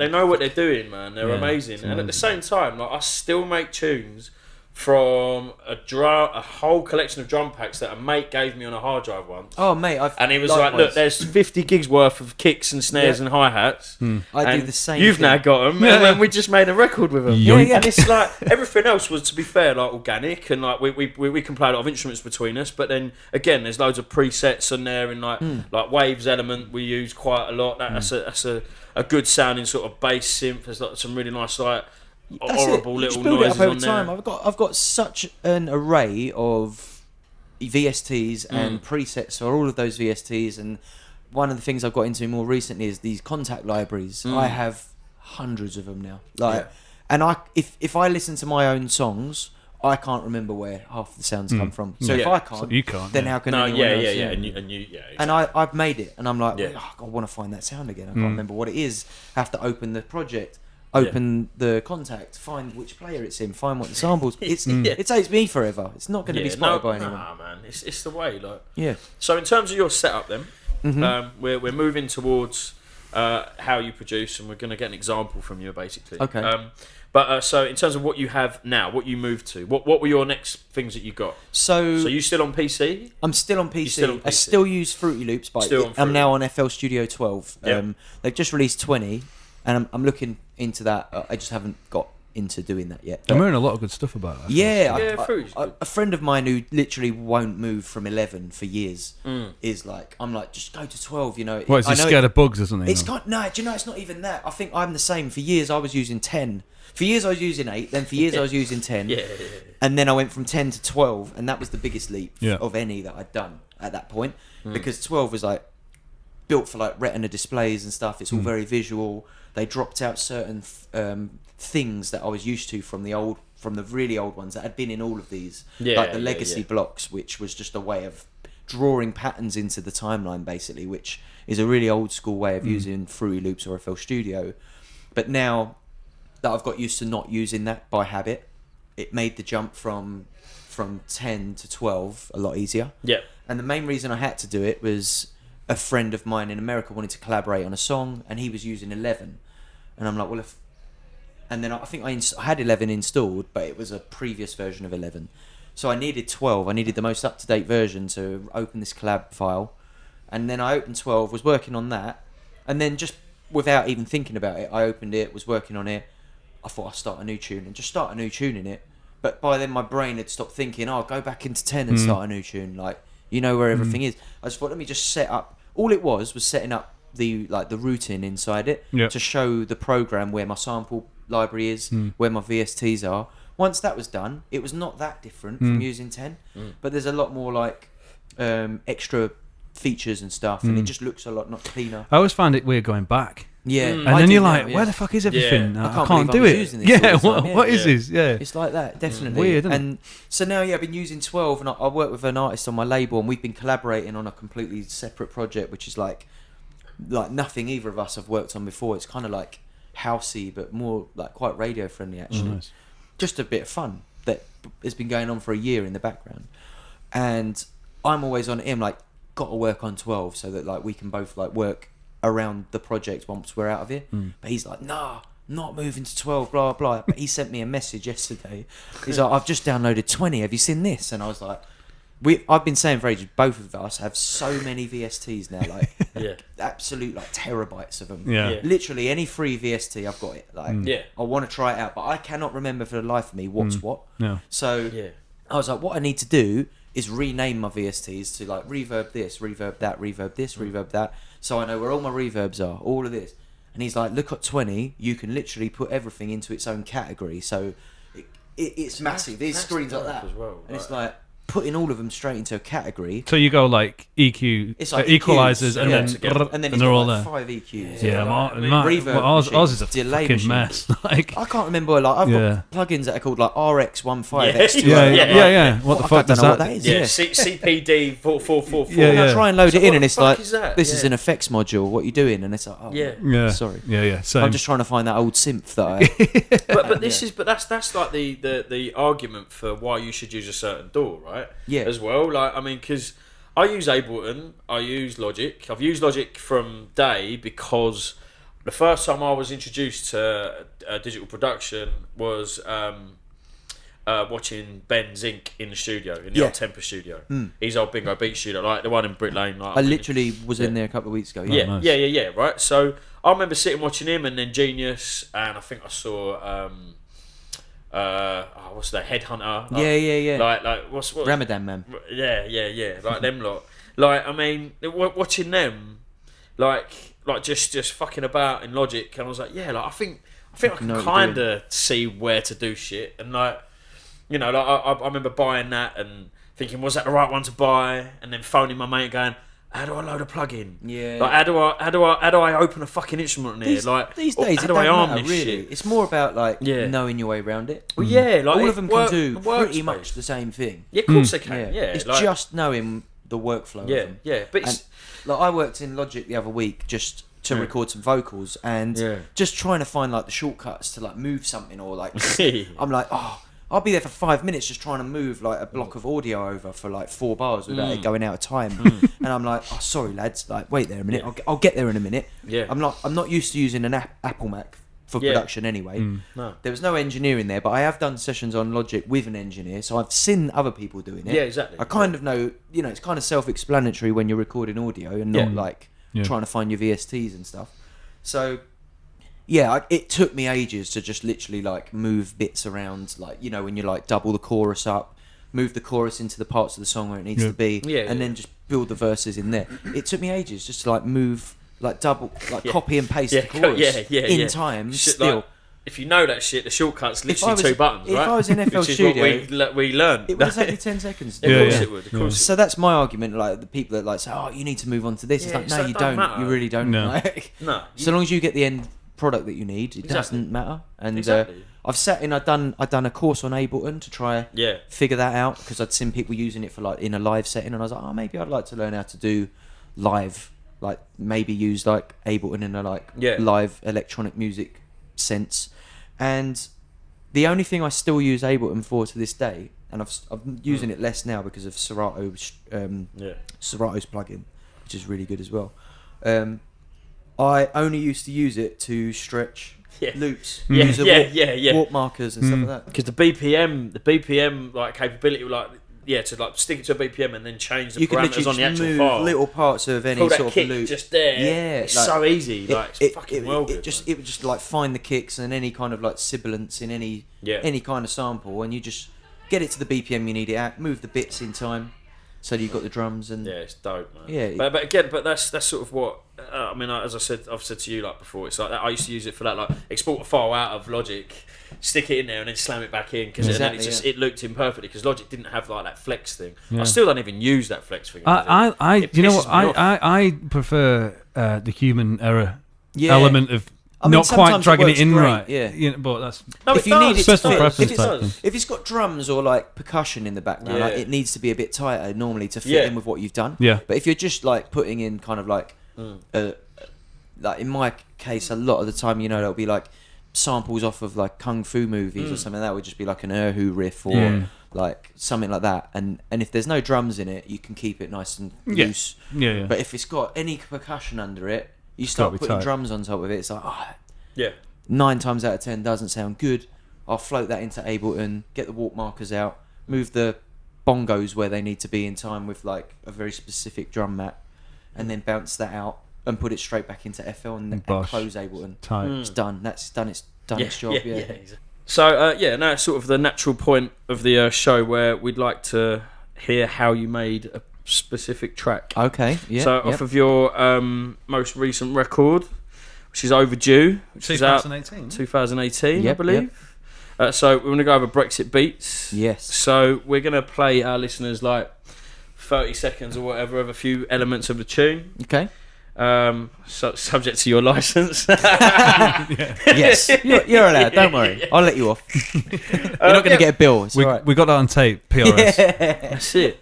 know what they're doing, man. They're amazing. And at the same time, like I still make tunes from a whole collection of drum packs that a mate gave me on a hard drive once. Oh mate, and he was like, "Look, there's 50 gigs worth of kicks and snares and hi hats. I do the same. You've now got them, and then we just made a record with them. And it's like everything else was, to be fair, like organic, and like we can play a lot of instruments between us. But then again, there's loads of presets on there, and like Waves element we use quite a lot. That's a good sounding sort of bass synth. There's like some really nice horrible little noises on there. I've got such an array of VSTs and presets for all of those VSTs, and one of the things I've got into more recently is these contact libraries. I have hundreds of them now. And if I listen to my own songs, I can't remember where half the sounds come from. So if I can't, so you can't, then how can anyone else? Exactly. And I've made it, and I'm like, I want to find that sound again. I can't remember what it is. I have to open the project, open the contact, find which player it's in, find what the samples. It takes me forever. It's not going to be spotted by anyone. Nah, man, it's the way. Like, yeah. So in terms of your setup, then, we're moving towards how you produce, and we're going to get an example from you, basically. Okay. But so in terms of what you have now, what you moved to, what were your next things that you got? So you still on PC? I'm still on PC. Still on PC. I still use Fruity Loops, but I'm now on FL Studio 12. Yep. They've just released 20, and I'm looking into that. I just haven't got into doing that yet. I'm hearing a lot of good stuff about that. A friend of mine who literally won't move from 11 for years is like, I'm like, just go to 12. You know, What, is he scared of bugs or something? It's got no. Do you know? It's not even that. I think I'm the same. For years, I was using 10. For years, I was using 8. Then for years, I was using 10. And then I went from 10 to 12, and that was the biggest leap of any that I'd done at that point, because 12 was like built for like Retina displays and stuff. It's all very visual. They dropped out certain things that I was used to from the really old ones that had been in all of these, like the legacy blocks, which was just a way of drawing patterns into the timeline, basically, which is a really old school way of using Fruity Loops or FL Studio. But now that I've got used to not using that by habit, it made the jump from 10 to 12 a lot easier. Yeah. And the main reason I had to do it was a friend of mine in America wanted to collaborate on a song, and he was using 11. And I'm like, well, and then I think I had 11 installed, but it was a previous version of 11. So I needed 12. I needed the most up-to-date version to open this collab file. And then I opened 12, was working on that. And then just without even thinking about it, I opened it, was working on it. I thought I'd start a new tune and just start a new tune in it. But by then my brain had stopped thinking, go back into 10 and start a new tune. Like, you know where everything is. I just thought, let me just set up. All it was setting up the routing inside it to show the program where my sample library is, where my VSTs are. Once that was done, it was not that different from using 10. But there's a lot more like extra features and stuff, and it just looks a lot cleaner. I always find it weird going back. Yeah, and then you're like, where the fuck is everything? I can't do it. What is this? Yeah, it's like that, definitely. Weird, isn't it? And so now, I've been using 12, and I work with an artist on my label, and we've been collaborating on a completely separate project, which is like nothing either of us have worked on before. It's kind of like housey, but more like quite radio friendly, actually. Nice. Just a bit of fun that has been going on for a year in the background, and I'm always on him like, got to work on 12 so that like we can both like work around the project once we're out of here. But he's like, nah, not moving to 12, blah blah. But he sent me a message yesterday. He's like, I've just downloaded 20, have you seen this? And I was like, I've been saying for ages, both of us have so many VSTs now, like absolute like terabytes of them. Literally any free VST, I've got it. Like, I want to try it out, but I cannot remember for the life of me what's what. So I was like, what I need to do is rename my VSTs to like reverb this, reverb that, reverb this, reverb that, so I know where all my reverbs are, all of this. And he's like, look at 20, you can literally put everything into its own category, so it's massive. These screens like that as well, and it's like putting all of them straight into a category. So you go like EQ, it's like equalizers, and then they're all like 5 EQs. Ours is a fucking mess. Like, I can't remember. Like, I've got plugins that are called like RX15 X2. Yeah. What the fuck does that? What that is? CPD 4444. And I try and load it in, and it's like, this is an effects module. What are you doing? And it's like, sorry. So I'm just trying to find that old synth that I. But this is that's like the argument for why you should use a certain DAW, right? Yeah. As well, like, I mean, because I use Ableton, I use Logic. I've used Logic from day because the first time I was introduced to digital production was watching Ben Zink in the studio, in the old Temper studio. His old Bingo Beat studio, like the one in Brick Lane. Like, I literally was in there a couple of weeks ago. Yeah, right. So I remember sitting watching him, and then Genius, and I think I saw what's that, Headhunter? Like, Like what's Ramadan Man? Yeah. Like them lot. Like, I mean, watching them, like just fucking about in Logic, and I was like, like I think I can kind of see where to do shit, and like, you know, like I remember buying that and thinking, was that the right one to buy? And then phoning my mate going, how do I load a plug-in? Yeah. Like, how do I open a fucking instrument on here? These days, how it do I don't arm matter, this really. shit? It's more about like knowing your way around it. Well, yeah, like all of them can do pretty workspace. much the same thing. Yeah, of course they can. Yeah, it's like, just knowing the workflow. yeah, of them. yeah. But it's, Like I worked in Logic the other week just to record some vocals and just trying to find like the shortcuts to like move something or like I'm like, oh, I'll be there for 5 minutes just trying to move like a block of audio over for like 4 bars without it going out of time. And I'm like, oh, sorry lads, like wait there a minute, I'll get there in a minute. Yeah. I'm not used to using an Apple Mac for production anyway. No. There was no engineering there, but I have done sessions on Logic with an engineer, so I've seen other people doing it. Yeah, exactly. I kind of know, you know, it's kind of self-explanatory when you're recording audio and not like trying to find your VSTs and stuff. So yeah, it took me ages to just literally like move bits around, like, you know, when you like double the chorus up, move the chorus into the parts of the song where it needs to be, and then just build the verses in there. It took me ages just to like move, like double, like copy and paste the chorus in time. Shit, still, like, if you know that shit, the shortcut's literally 2 buttons, right? If I was in FL Which is Studio, what we learned. it would take me 10 seconds. Of course it would. Of course. So that's my argument. Like the people that like say, "Oh, you need to move on to this." It's like, no, you don't. matter. You really don't. No. Like, No. so long as you get the end product that you need, it doesn't matter. And I've done a course on Ableton to try figure that out because I'd seen people using it for like in a live setting, and I was like, oh, maybe I'd like to learn how to do live, like maybe use like Ableton in a like live electronic music sense. And the only thing I still use Ableton for to this day, and I'm using it less now because of Serato's plugin, which is really good as well. I only used to use it to stretch loops, use warp markers and stuff like that. Because the BPM like capability, like to like stick it to a BPM and then change the parameters on the actual move file. Little parts of any Pull that sort of kick loop, just there. Yeah, it's like, so easy. Like it's fucking well good. It would just like find the kicks and any kind of like sibilance in any kind of sample, and you just get it to the BPM you need it at, move the bits in time, so that you've got the drums and it's dope, man. Yeah, but again, that's sort of what I mean. As I've said to you like before, it's like that. I used to use it for that, like export a file out of Logic, stick it in there, and then slam it back in because it looped in perfectly because Logic didn't have like that flex thing. I still don't even use that flex thing. You know what? I prefer the human error element of. Not quite dragging it in right, You know, but that's if you need it personal preference. If it's got drums or like percussion in the background, like, it needs to be a bit tighter normally to fit in with what you've done. Yeah. But if you're just like putting in kind of like, like in my case, a lot of the time, you know, there'll be like samples off of like kung fu movies or something that would just be like an erhu riff or like something like that. And if there's no drums in it, you can keep it nice and loose. Yeah. But if it's got any percussion under it, you start putting tight. drums on top of it, it's like, 9 times out of 10 doesn't sound good. I'll float that into Ableton, get the warp markers out, move the bongos where they need to be in time with like a very specific drum mat, and then bounce that out and put it straight back into FL and close Ableton. It's done. That's done. It's done its job. Yeah. Exactly. So now it's sort of the natural point of the show where we'd like to hear how you made a specific track. Okay. Yeah. So off of your most recent record, which is Overdue, which is out 2018, I believe. So we're going to go over Brexit beats. Yes. So we're going to play our listeners like 30 seconds or whatever of a few elements of the tune. Okay. So subject to your license. Yes, you're allowed. Don't worry, I'll let you off. You're not going to get a bill. It's we got that on tape. PRS. That's it.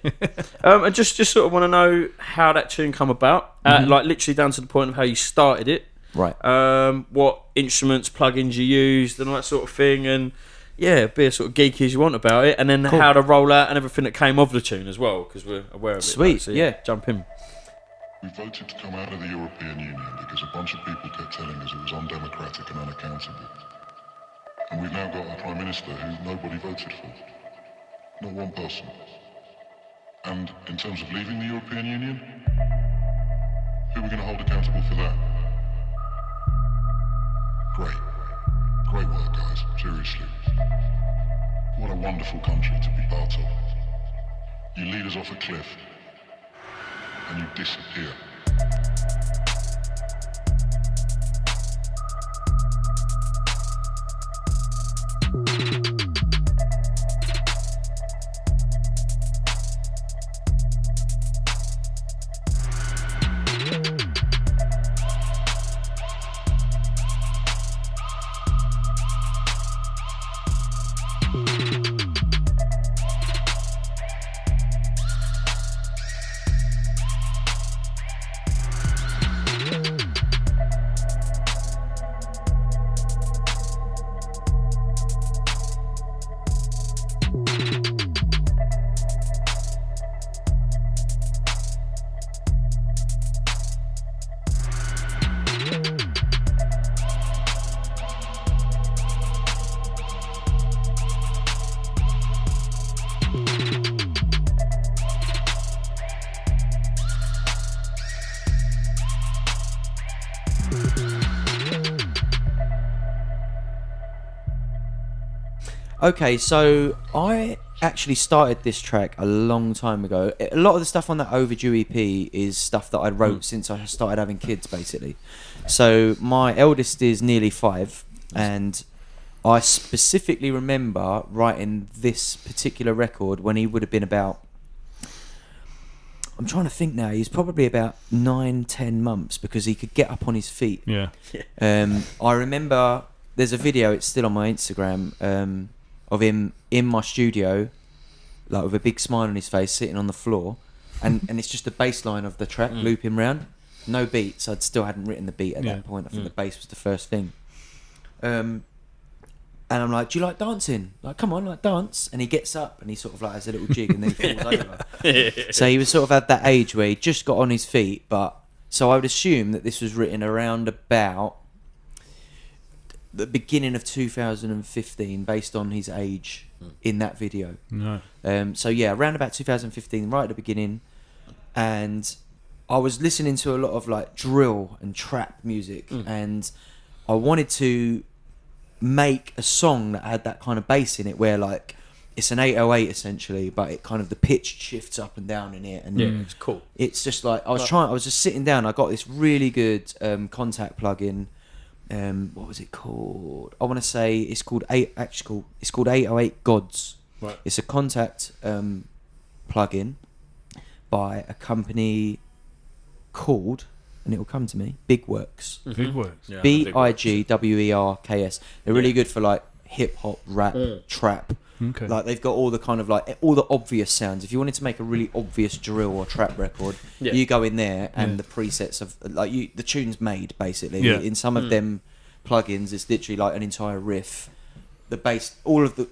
And just sort of want to know how that tune come about, like literally down to the point of how you started it. Right. What instruments, plugins you used, and all that sort of thing, and be as sort of geeky as you want about it, and then how the rollout and everything that came of the tune as well, because we're aware of it. Sweet. So, jump in. We voted to come out of the European Union because a bunch of people kept telling us it was undemocratic and unaccountable. And we've now got a Prime Minister who nobody voted for. Not one person. And in terms of leaving the European Union, who are we going to hold accountable for that? Great work, guys. Seriously. What a wonderful country to be part of. You lead us off a cliff, and you disappear. Okay, so I actually started this track a long time ago. A lot of the stuff on that Overdue EP is stuff that I wrote since I started having kids, basically. So my eldest is nearly 5, and I specifically remember writing this particular record when he would have been about, I'm trying to think now, he's probably about 9-10 months, because he could get up on his feet. Yeah. I remember there's a video, it's still on my Instagram, of him in my studio, like with a big smile on his face, sitting on the floor, and it's just the bass line of the track looping round, no beats. I still hadn't written the beat at that point. I think the bass was the first thing. And I'm like, do you like dancing? Like, come on, like, dance. And he gets up and he sort of like has a little jig and then he falls over. So he was sort of at that age where he just got on his feet. But so I would assume that this was written around about the beginning of 2015, based on his age in that video. No. So yeah, around about 2015, right at the beginning, and I was listening to a lot of like drill and trap music, and I wanted to make a song that had that kind of bass in it, where like it's an 808 essentially, but it kind of, the pitch shifts up and down in it, and it's cool. It's just like I was just sitting down. I got this really good Contact plugin. What was it called? I want to say it's called 808 Gods. Right. It's a Contact plugin by a company called, and it will come to me, Big Works. Big Works. Yeah, BIGWERKS. They're really good for like hip hop, rap, trap. Okay. Like they've got all the kind of like all the obvious sounds. If you wanted to make a really obvious drill or trap record, you go in there and the presets of like the tune's made basically. Yeah. In some of them plugins, it's literally like an entire riff. The bass, all of the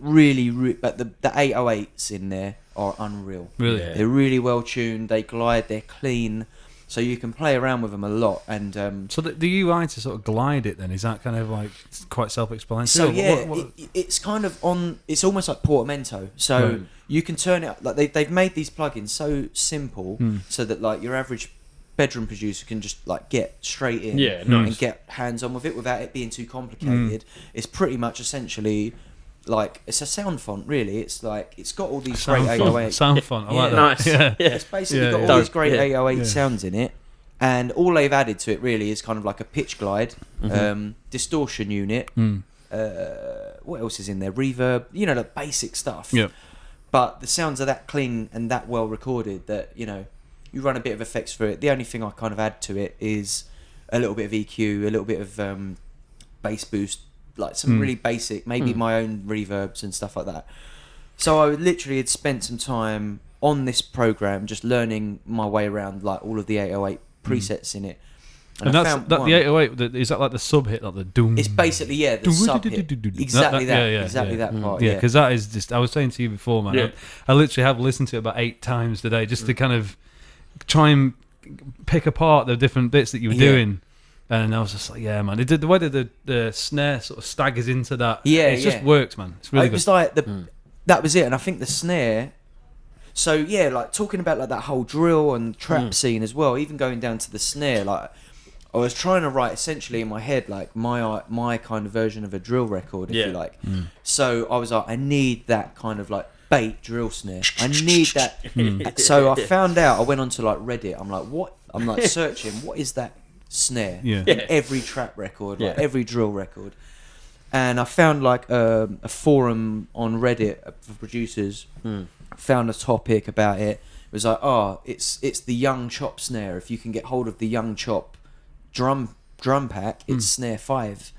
but the 808s in there are unreal. Really? Yeah. They're really well tuned. They glide. They're clean. So you can play around with them a lot. And so the UI to sort of glide it then, is that kind of like quite self-explanatory? so yeah, it's kind of on. It's almost like portamento. So you can turn it up. Like they've made these plugins so simple, so that like your average bedroom producer can just like get straight in, and get hands on with it without it being too complicated. It's pretty much essentially like it's a sound font, really. It's like it's got all these great 808 sound font. I like that. Nice. Yeah. It's basically got all these great 808 sounds in it, and all they've added to it really is kind of like a pitch glide, distortion unit. What else is in there? Reverb, the basic stuff. Yeah. But the sounds are that clean and that well recorded that you run a bit of effects for it. The only thing I kind of add to it is a little bit of EQ, a little bit of bass boost, like some really basic, maybe my own reverbs and stuff like that. So I literally had spent some time on this program just learning my way around like all of the 808 presets in it. And that's the 808. Is that like the sub hit, like the doom? It's basically the sub hit. Exactly that part. Yeah, because that is just. I was saying to you before, man. Yeah. I literally have listened to it about 8 times today just to kind of try and pick apart the different bits that you were doing. And I was just like, yeah, man. It did the way that the snare sort of staggers into that. Yeah, it just works, man. It's really it good. was like that was it, and I think the snare. So yeah, like talking about like that whole drill and trap scene as well. Even going down to the snare, like I was trying to write essentially in my head like my kind of version of a drill record, if you like. So I was like, I need that kind of like bait drill snare. I need that. So I found out. I went onto like Reddit. I'm like, what? I'm like searching. What is that snare in every trap record, like every drill record? And I found like a forum on Reddit for producers. Found a topic about it. It was like, it's the Young Chop snare. If you can get hold of the Young Chop drum pack, it's snare 5.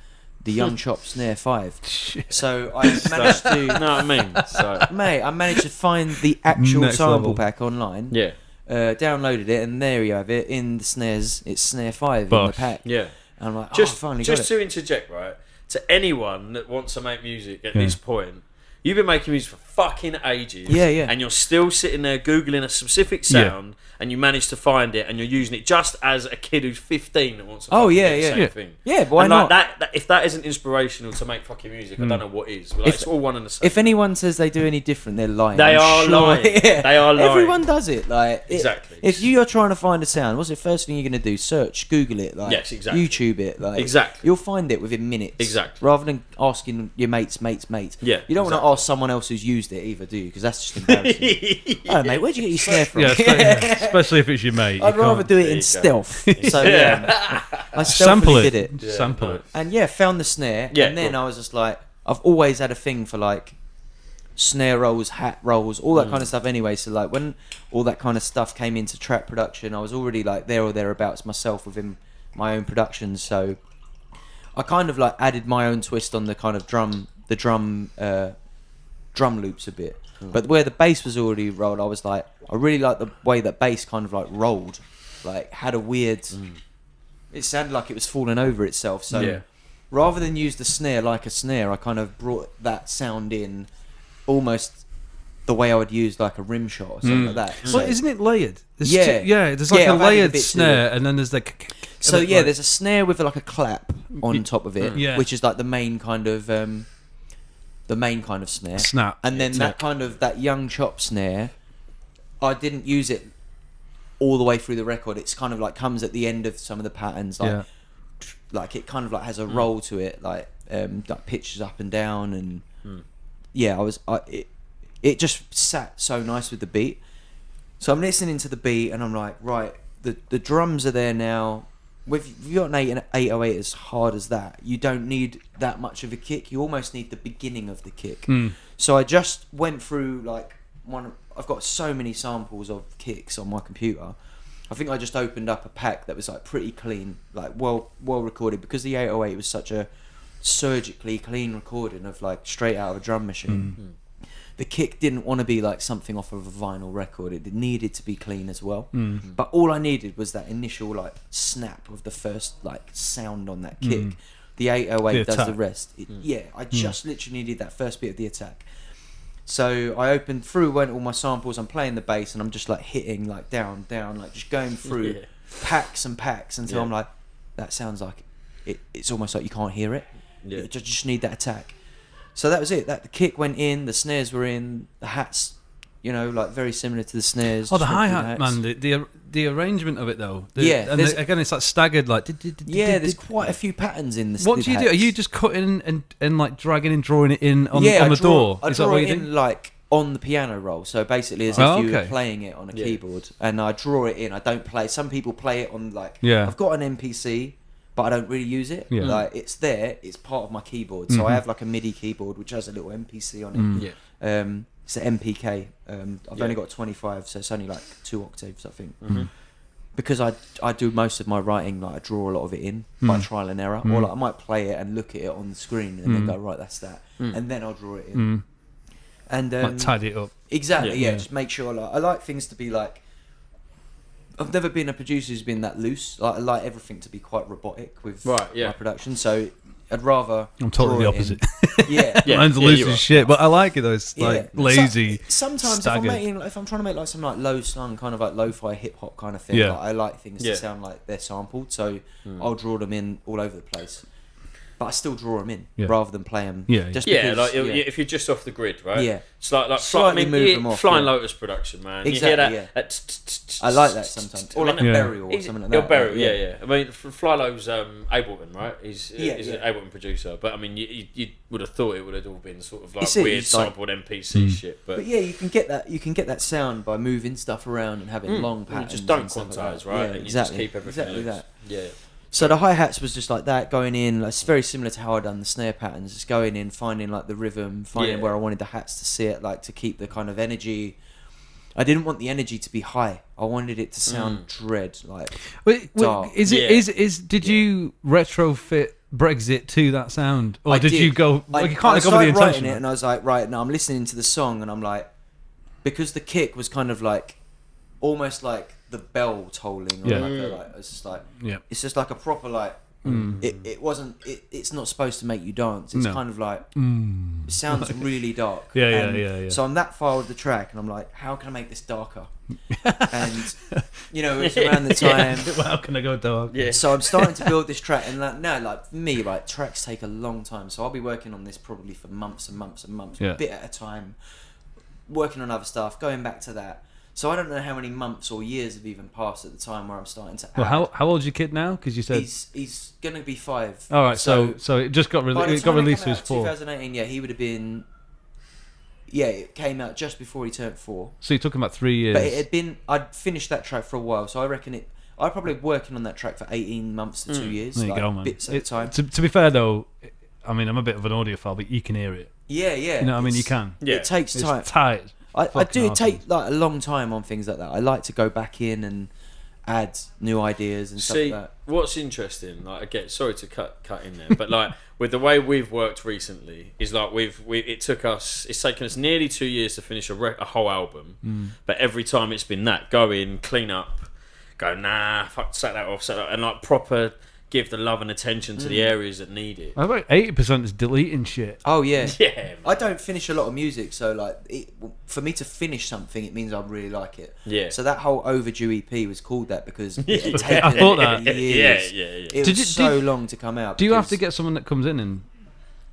The Young Chop snare 5. So I managed to. You know what I mean? So Mate, I managed to find the actual Next sample level. pack online. yeah, Downloaded it, and there you have it. In the snares, it's snare 5 in the Bosh. pack. yeah. And I'm like, finally got Just it. to interject, right? To anyone that wants to make music at this point, you've been making music for fucking ages. Yeah. And you're still sitting there Googling a specific sound, and you manage to find it, and you're using it just as a kid who's 15 that wants to fucking do the same thing. Yeah, but why and not? like that, if that isn't inspirational to make fucking music, I don't know what is. Like, it's all one and the same. If anyone says they do any different, they're lying. They I'm are sure. lying. Yeah. They are lying. Everyone does it. Like Exactly. If you are trying to find a sound, what's the first thing you're going to do? Search, Google it. Like, Yes, exactly. YouTube it. Like, Exactly. You'll find it within minutes. Exactly. Rather than asking your mates. Yeah, You don't want exactly. to ask someone else who's used it either, do you? Because that's just embarrassing. Oh, mate, where'd you get your snare from? Yeah, especially if it's your mate. I'd rather do it in stealth. So I stealthily did it. Yeah, sample it. And found the snare. Yeah, and then I was just like, I've always had a thing for like snare rolls, hat rolls, all that kind of stuff anyway. So like when all that kind of stuff came into track production, I was already like there or thereabouts myself within my own productions. So I kind of like added my own twist on the kind of drum loops a bit. But where the bass was already rolled, I was like, I really like the way that bass kind of like rolled, like had a weird. It sounded like it was falling over itself. So rather than use the snare like a snare, I kind of brought that sound in almost the way I would use like a rim shot or something like that. So isn't it layered? There's there's like Yeah, a I've added a layered bit to snare, and then there's like. So there's a snare with like a clap on top of it, Yeah. which is like the main kind of snare. Snap. And then that kind of that young chop snare, I didn't use it all the way through the record. It's kind of like comes at the end of some of the patterns, like it kind of like has a roll to it, like pitches up and down, and it just sat so nice with the beat. So I'm listening to the beat and I'm like, right, the drums are there now. If you've got an 808 as hard as that, you don't need that much of a kick. You almost need the beginning of the kick. So I just went through like I've got so many samples of kicks on my computer. I think I just opened up a pack that was like pretty clean, like well recorded, because the 808 was such a surgically clean recording of like straight out of a drum machine. The kick didn't want to be like something off of a vinyl record. It needed to be clean as well. But all I needed was that initial like snap of the first like sound on that kick. The 808 does the rest. I just literally needed that first bit of the attack. So I opened through, went all my samples. I'm playing the bass and I'm just like hitting like down, like just going through packs and packs until I'm like, that sounds like it's almost like you can't hear it. You just need that attack. So that was it. That the kick went in, the snares were in, the hats, like very similar to the snares. Oh, the hi-hat, man. The arrangement of it, though. Again, it's like staggered, like... there's quite a few patterns in this. What do you do? Are you just cutting and like dragging and drawing it in on the door? I draw it in like on the piano roll. So basically as if you were playing it on a keyboard. And I draw it in. I don't play... Some people play it on like... I've got an MPC... but I don't really use it. Like it's there, it's part of my keyboard. So I have like a MIDI keyboard which has a little MPC on it. It's an MPK. I've only got 25, so it's only like 2 octaves, I think. Because I do most of my writing, like I draw a lot of it in by trial and error, or like I might play it and look at it on the screen and then go, right, that's that, and then I'll draw it in. And like tidy it up. Exactly, just make sure. Like I like things to be like. I've never been a producer who's been that loose. Like, I like everything to be quite robotic with my production. So I'd rather. I'm totally the opposite. Mine's loose as shit, but I like it though. It's like lazy. Sometimes if I'm trying to make like some like low slung kind of like lo-fi hip hop kind of thing, like, I like things to sound like they're sampled. So I'll draw them in all over the place. But I still draw them in rather than play them. Just because, like if you're just off the grid, right? Yeah. It's like slightly move them off. Flying Lotus production, man. Exactly. You hear that? I like that sometimes. Or like a burial or something like that. Burial, I mean, Flylo's Ableton, right? He's an Ableton producer, but I mean, you would have thought it would have all been sort of like weird sampled MPC shit. But yeah, you can get that sound by moving stuff around and having long patterns. You just don't quantize, right? And you just keep everything exactly that. Yeah. So the hi-hats was just like that, going in. Like, it's very similar to how I done the snare patterns. Just going in, finding like the rhythm, finding where I wanted the hats to sit, like to keep the kind of energy. I didn't want the energy to be high. I wanted it to sound dread, like dark. Did you retrofit Brexit to that sound, or did you go? Like, you can't go with the intention. Writing it, and I was like, right now I'm listening to the song, and I'm like, because the kick was kind of like, almost like the bell tolling, or it's just like, it's just like a proper like. It wasn't. It's not supposed to make you dance. It's kind of like it sounds really dark. Yeah. So I'm that far with the track, and I'm like, how can I make this darker? And it's around the time. Well, how can I go dark? Yeah. So I'm starting to build this track, and like for me, like tracks take a long time. So I'll be working on this probably for months and months and months, a bit at a time, working on other stuff, going back to that. So I don't know how many months or years have even passed at the time where I'm starting to add. Well, how old's your kid now? Because you said he's gonna be 5. All right, so it just got released. It got released to his 4. 2018. Yeah, he would have been Yeah, it came out just before he turned 4. So you're talking about 3 years. But it had been, I'd finished that track for a while, so I reckon I probably working on that track for 18 months to 2 years. There you like, go, man. Bits at a time. To be fair though, I mean, I'm a bit of an audiophile, but you can hear it. Yeah. You know what I mean? You can. Yeah. It takes time. It's tight. I do take like a long time on things like that. I like to go back in and add new ideas and stuff like that. What's interesting, like again, sorry to cut in there, but like with the way we've worked recently, is like it's taken us nearly 2 years to finish a whole album, but every time it's been that, go in, clean up, go fuck, set that off, and like proper give the love and attention to the areas that need it. About 80% is deleting shit. Oh yeah, Yeah, man. I don't finish a lot of music, so like for me to finish something, it means I really like it. Yeah. So that whole Overdue EP was called that because it had I taken thought that. years. Yeah. It was so long to come out. Do you have because- to get someone that comes in and...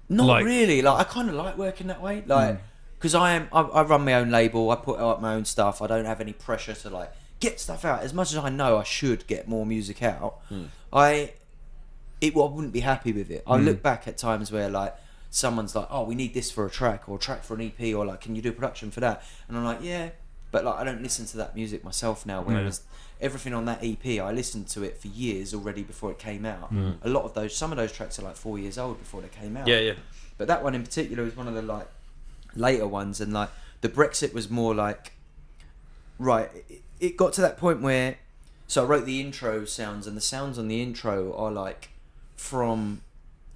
Not like- really. Like I kind of like working that way. Like because I run my own label. I put out my own stuff. I don't have any pressure to like get stuff out. As much as I know I should get more music out, I wouldn't be happy with it. I look back at times where like someone's like, "Oh, we need this for a track or a track for an EP or like, can you do production for that?" And I'm like, "Yeah," but like I don't listen to that music myself now. Whereas everything on that EP, I listened to it for years already before it came out. A lot of some of those tracks are like 4 years old before they came out. Yeah. But that one in particular was one of the like later ones, and like the Brexit was more like it got to that point where I wrote the intro sounds, and the sounds on the intro are like from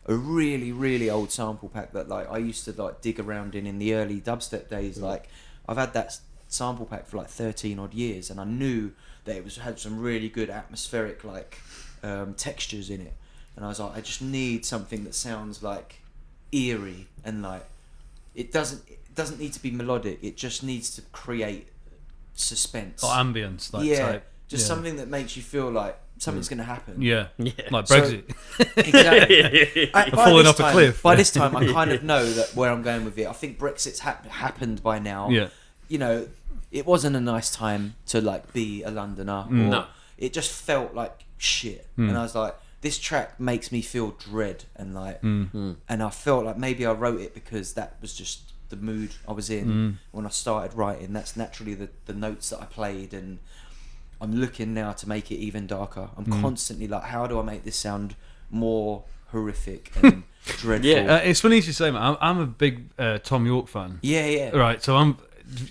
a really, really old sample pack that like I used to like dig around in the early dubstep days. Like I've had that sample pack for like 13 odd years, and I knew that it had some really good atmospheric like textures in it, and I was like, I just need something that sounds like eerie, and like it doesn't need to be melodic, it just needs to create suspense Or ambience, like type. something that makes you feel like something's going to happen. Yeah, like Brexit. Exactly. Falling off a cliff. By this time, I kind of know that where I'm going with it. I think Brexit's happened by now. Yeah. You know, it wasn't a nice time to like be a Londoner. No. It just felt like shit, and I was like, this track makes me feel dread, and like, and I felt like maybe I wrote it because that was just the mood I was in when I started writing. That's naturally the notes that I played, and I'm looking now to make it even darker. I'm constantly like, how do I make this sound more horrific and dreadful? It's funny you should say, man. I'm a big Tom York fan. Yeah. Right, so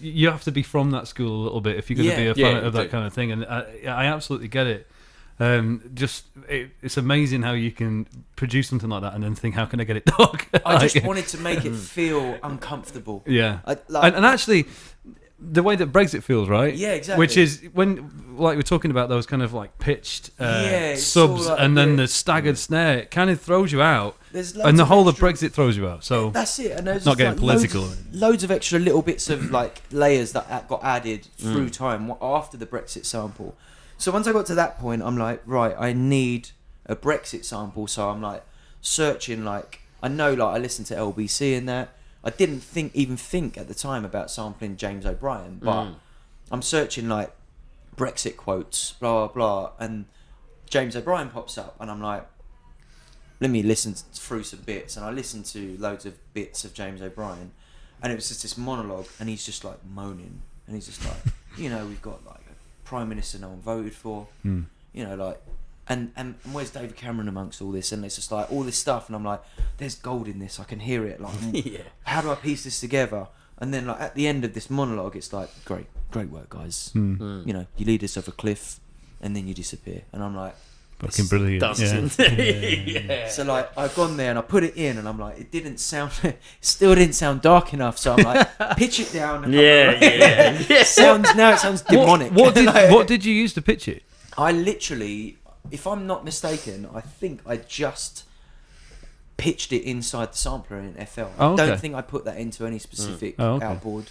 you have to be from that school a little bit if you're going to be a fan of that kind of thing, and I absolutely get it. It's amazing how you can produce something like that and then think, how can I get it dark? I just wanted to make it feel uncomfortable. Yeah, and actually, the way that Brexit feels, right? Yeah, exactly. Which is when, like, we're talking about those kind of like pitched subs, like, and then the staggered snare, it kind of throws you out, There's and the of whole extra, of Brexit throws you out. So that's it. And there's not just, getting like, political. Loads of extra little bits of like layers that got added through time after the Brexit sample. So once I got to that point, I'm like, right, I need a Brexit sample. So I'm like searching, like, I know, like, I listened to LBC and that. I didn't even think at the time about sampling James O'Brien, but I'm searching like Brexit quotes, blah, blah, blah, and James O'Brien pops up, and I'm like, let me listen through some bits. And I listened to loads of bits of James O'Brien, and it was just this monologue, and he's just like moaning, and he's just like, you know, we've got like a Prime Minister no one voted for, you know, like, and where's David Cameron amongst all this? And it's just like all this stuff, and I'm like, there's gold in this, I can hear it, like, how do I piece this together? And then like at the end of this monologue, it's like, great work, guys. You know, you lead us off a cliff and then you disappear, and I'm like, fucking brilliant. Yeah. so like I've gone there and I put it in, and I'm like, it still didn't sound dark enough, so I'm like, pitch it down. And Yeah. it sounds demonic. What did you use to pitch it? I literally, if I'm not mistaken, I think I just pitched it inside the sampler in FL. Oh, okay. I don't think I put that into any specific outboard.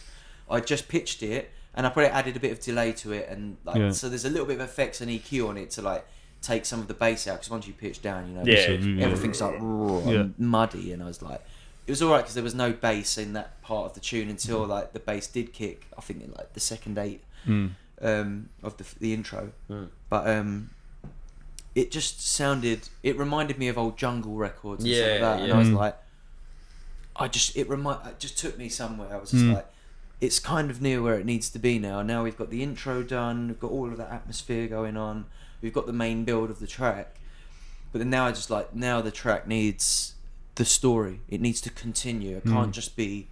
I just pitched it, and I probably added a bit of delay to it, and like so there's a little bit of effects and EQ on it to like take some of the bass out, because once you pitch down, you know, everything's like raw and muddy, and I was like, it was alright because there was no bass in that part of the tune until like the bass did kick, I think in like the second 8 of the intro, but it just sounded, it reminded me of old jungle records and stuff like that, and I was like, it just took me somewhere. I was just like, it's kind of near where it needs to be now. Now we've got the intro done, we've got all of that atmosphere going on, we've got the main build of the track. But then now now the track needs the story. It needs to continue. It can't just be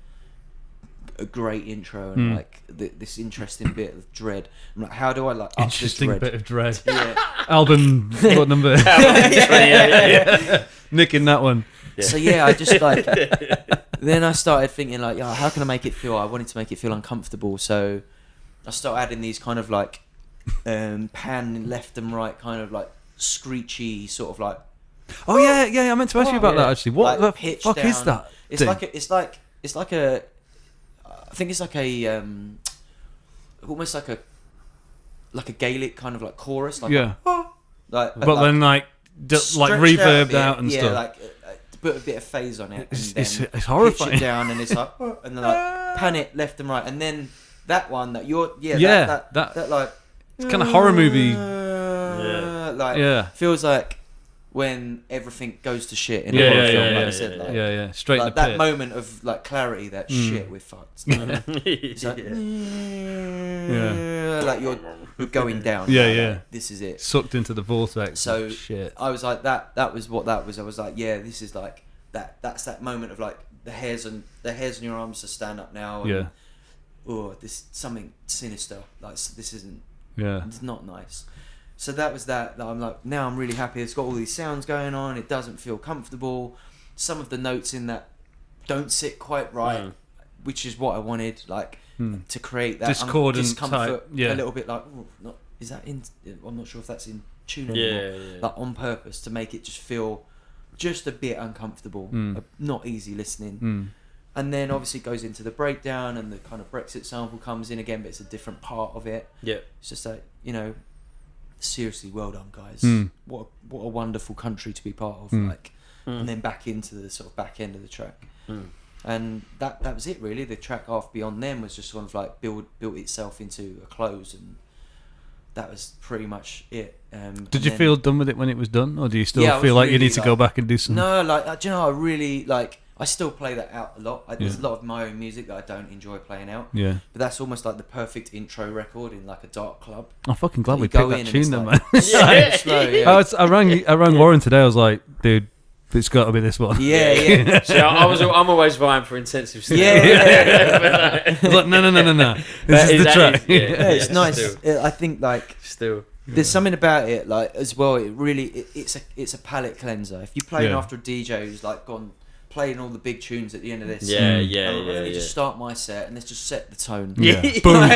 a great intro and like this interesting bit of dread. I'm like, how do I like up interesting the dread? bit of dread? Yeah. Album, what number? Yeah. Nicking that one. Yeah. So yeah, I just like. Then I started thinking like, how can I make it feel? I wanted to make it feel uncomfortable, so I started adding these kind of like pan left and right, kind of like screechy sort of like. Oh yeah. I meant to ask you about that actually. What like the fuck down. is that? It's thing? like a. I think it's like a almost like a Gaelic kind of like chorus, like but then like reverbed out and stuff. like put a bit of phase on it, and It's then horrifying. pitch it down, and it's like, and then like pan it left and right, and then that one that you're that like it's kind of horror movie. Feels like when everything goes to shit in a horror film, like I said, Straight like in the that pit. moment of like clarity, that shit we're fucked. It's like, like you're going down. Like, this is it. Sucked into the vortex. So shit. I was like, that was what that was. I was like, yeah, this is like that. That's that moment of like the hairs on your arms to stand up now. And, this something sinister. Like this isn't. Yeah. It's not nice. So that was that I'm like, now I'm really happy. It's got all these sounds going on. It doesn't feel comfortable. Some of the notes in that don't sit quite right, which is what I wanted, like to create that discomfort type, a little bit. Like, is that in? I'm not sure if that's in tune anymore. Like on purpose to make it just feel just a bit uncomfortable, not easy listening. And then obviously it goes into the breakdown, and the kind of Brexit sample comes in again, but it's a different part of it. Yeah, it's just like, seriously, well done, guys. What a wonderful country to be part of. And then back into the sort of back end of the track. And that was it really. The track after Beyond Them was just sort of like built itself into a close, and that was pretty much it. Did you feel done with it when it was done, or do you still feel like you need to go back and do some? No, like, do you know, I really like. I still play that out a lot. There's a lot of my own music that I don't enjoy playing out. Yeah. But that's almost like the perfect intro record in like a dark club. I'm fucking glad we picked that tune then, man. Slow, I rang Warren today. I was like, dude, it's got to be this one. Yeah. So I'm always vying for intensive stuff. I was like, no. This is the track. It's nice. I think like there's something about it like as well. It really it's a palate cleanser. If you're playing after a DJ who's like gone playing all the big tunes at the end of this. Let me just start my set and let's just set the tone. Yeah. Boom.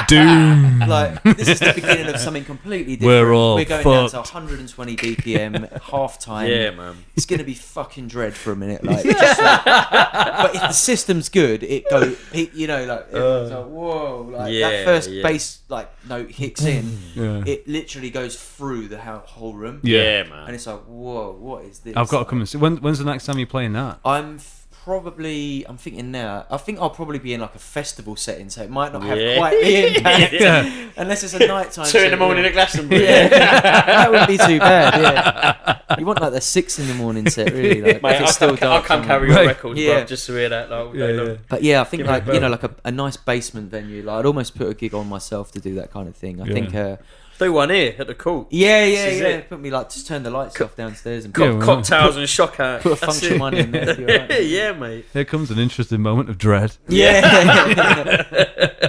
Doom. Like, this is the beginning of something completely different. We're going down to 120 BPM, half time. Yeah, man. It's going to be fucking dread for a minute. Like, just like, but if the system's good, it goes, everyone's like, whoa. Like, that first bass like note kicks in, it literally goes through the whole room. Yeah, man. And it's like, whoa, what is this? I've got to come and see. When's the next time you're playing that? I'm thinking now. I think I'll probably be in like a festival setting, so it might not have quite the impact. Unless it's a nighttime. 2 a.m. at Glastonbury. That wouldn't be too bad. Yeah, you want like the 6 a.m. set, really. Like, mate, if it's still dark. I'll come carry your records, bro, just to hear that. Like, But yeah, I think like like a nice basement venue. Like I'd almost put a gig on myself to do that kind of thing. I think. Do one here at the court. Yeah. Put me like just turn the lights off downstairs and cocktails and shock out. Put a function one in there. Right. Yeah, mate. Here comes an interesting moment of dread. Yeah.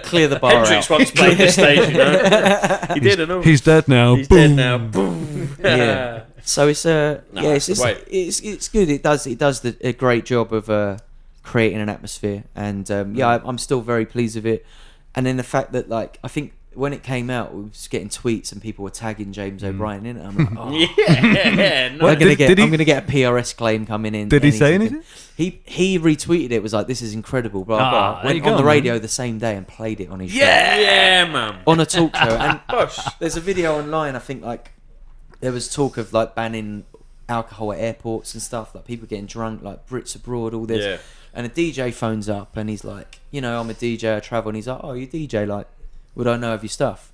Clear the bar Hendrix out. once played the stage, you know. He did, and all. He's dead now. He's dead now. Boom. Yeah. So it's it's good. It does a great job of creating an atmosphere, and I'm still very pleased with it. And then the fact that like I think. When it came out, we was getting tweets and people were tagging James O'Brien in it. I'm like, oh. I'm gonna get a PRS claim coming in. Did he say anything? He retweeted it. Was like, this is incredible. Blah blah. Went on the radio the same day and played it on his show. Yeah, man. On a talk show. And there's a video online. I think like there was talk of like banning alcohol at airports and stuff. Like people getting drunk, like Brits abroad, all this. Yeah. And a DJ phones up and he's like, I'm a DJ. I travel. And he's like, oh, you DJ like. Would I know of your stuff?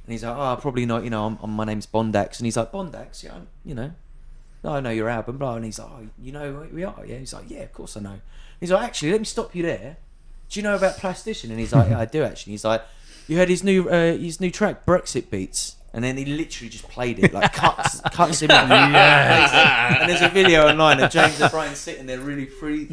And he's like, oh, probably not. My name's Bondax. And he's like, Bondax? Yeah, no, I know your album, blah. And he's like, oh, you know who we are? Yeah. He's like, yeah, of course I know. He's like, actually, let me stop you there. Do you know about Plastician? And he's like, yeah, I do actually. He's like, you heard his new track, Brexit Beats? And then he literally just played it, like cuts him off. Yeah. And there's a video online of James O'Brien sitting there really free.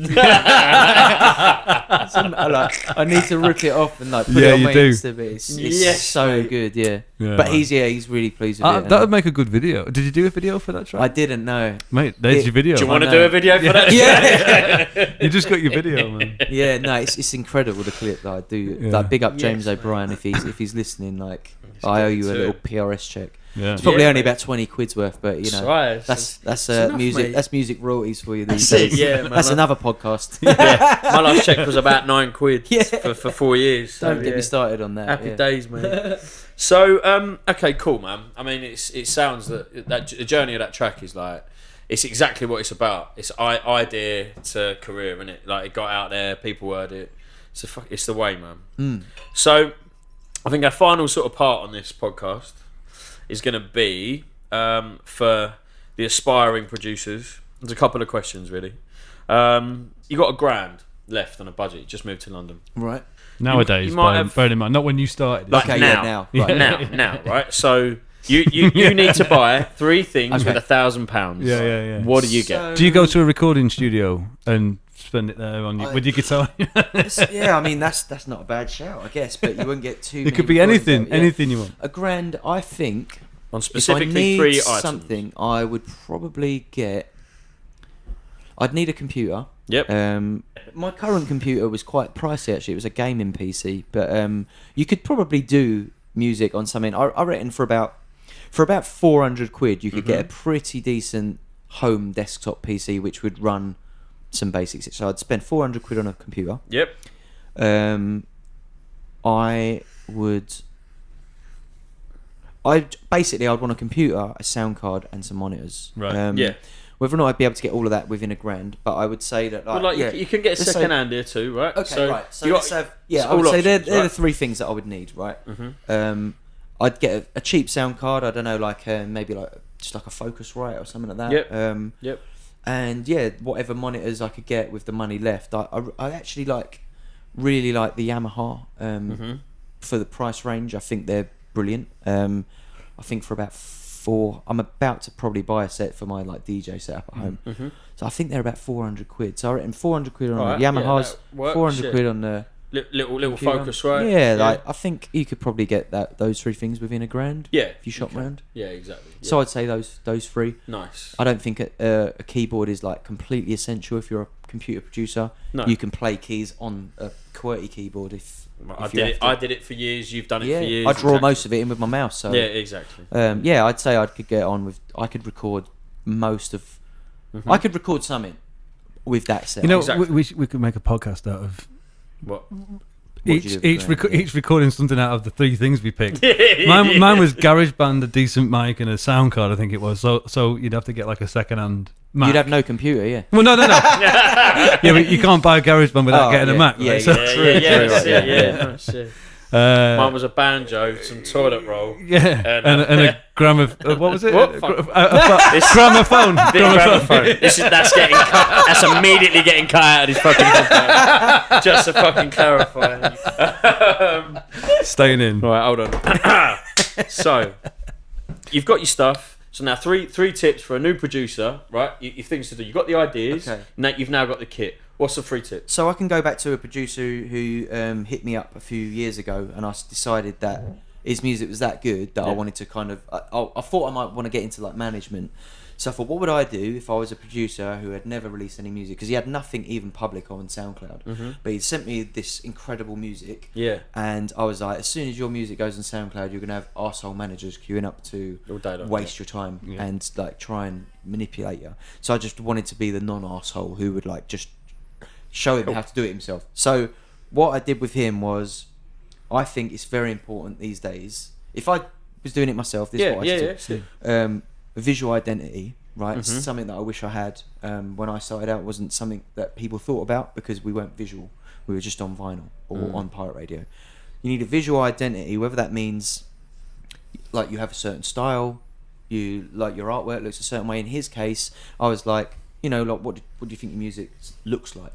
I need to rip it off and like put it on my Insta. But it's so good, yeah. But he's really pleased with it. That would make a good video. Did you do a video for that track? I didn't know. Mate, there's your video. Do you want to do a video for that? Yeah. You just got your video, man. Yeah, no, it's incredible, the clip that I do. Yeah. Like, big up James O'Brien if he's listening. Like, I owe you a little PRS check. Yeah. It's probably only about 20 quid's worth, but you know, right. that's enough, music. mate. That's music royalties for you these days. Yeah, man. That's another podcast. My last check was about £9 for 4 years. So, Don't get me started on that. Happy days, mate. So, okay, cool, man. I mean, it sounds that the journey of that track is like, it's exactly what it's about. It's idea to career, isn't it? Like, it got out there, people heard it. It's the way, man. So, I think our final sort of part on this podcast is going to be for the aspiring producers. There's a couple of questions, really. You got £1,000 left on a budget. You just moved to London, Right. Nowadays, you might have, bearing in mind, not when you started. like Okay, now, yeah, now. right, now, right? So you need to buy 3 things with £1,000. Yeah. What do you get? Do you go to a recording studio and spend it there with your guitar? Yeah, I mean that's not a bad shout, I guess, but you wouldn't get too. It could be anything you want. £1,000, I think. On If I specifically need 3 items. something, I would probably get. I'd need a computer. Yep. My current computer was quite pricey actually. It was a gaming PC, but you could probably do music on something. I reckon for about £400 you could get a pretty decent home desktop PC which would run some basics. So I'd spend £400 on a computer. Yep. I'd want a computer, a sound card, and some monitors. Right. Yeah. Whether or not I'd be able to get all of that within £1,000, but I would say that You can get let's second hand here too, right? Okay, right. So you let's got- have. it's I would all say they're options, right? the 3 things that I would need, right? I'd get a cheap sound card. I don't know, like maybe like just like a Focusrite or something like that. Yep. Yep. And yeah, whatever monitors I could get with the money left. I actually really like the Yamaha for the price range. I think they're brilliant. I think for about I'm about to probably buy a set for my like DJ setup at home. So I think they're about £400. So I reckon £400 on Alright, the Yamaha's, that works, £400 on the Little computer. focus, right? Yeah, like I think you could probably get those 3 things within £1,000. Yeah, if you shop round. Yeah, exactly. So I'd say those 3. Nice. I don't think a keyboard is like completely essential if you're a computer producer. No. You can play keys on a QWERTY keyboard if I you have to. I did it for years. You've done it for years. I draw most of it in with my mouse. So yeah, exactly. I'd say I could get on with. I could record most of. I could record something with that set. You know, Exactly. we could make a podcast out of What? each recording something out of the 3 things we picked. mine was GarageBand, a decent mic, and a sound card. I think it was. So you'd have to get like a second-hand Mac. You'd have no computer, yeah. Well, no. Yeah, but you can't buy a GarageBand without getting a Mac. Yeah, right? yeah, So- Yeah, True, that's it. Uh, Mine was a banjo, some toilet roll. yeah, and a gramophone. What was it? What? Gramophone. Gramophone. That's getting cut. That's immediately getting cut out of his fucking podcast. Just to fucking clarify. Staying in. Right, hold on. So, you've got your stuff. So now three tips for a new producer, right? You've things to do. You've got the ideas. Okay. Now you've now got the kit. What's the 3 tips? So I can go back to a producer who hit me up a few years ago, and I decided that his music was that good that I wanted to kind of. I thought I might want to get into like management. So I thought, what would I do if I was a producer who had never released any music? Because he had nothing even public on SoundCloud, but he sent me this incredible music. Yeah. And I was like, as soon as your music goes on SoundCloud, you're gonna have arsehole managers queuing up to All day long, waste your time and like try and manipulate you. So I just wanted to be the non-arsehole who would like just show him how to do it himself. So what I did with him was, I think it's very important these days. If I was doing it myself, this is what I should do. Visual identity, right? It's something that I wish I had when I started out. It wasn't something that people thought about because we weren't visual. We were just on vinyl or on pirate radio. You need a visual identity, whether that means like you have a certain style, you like your artwork looks a certain way. In his case, I was like, like what do you think your music looks like?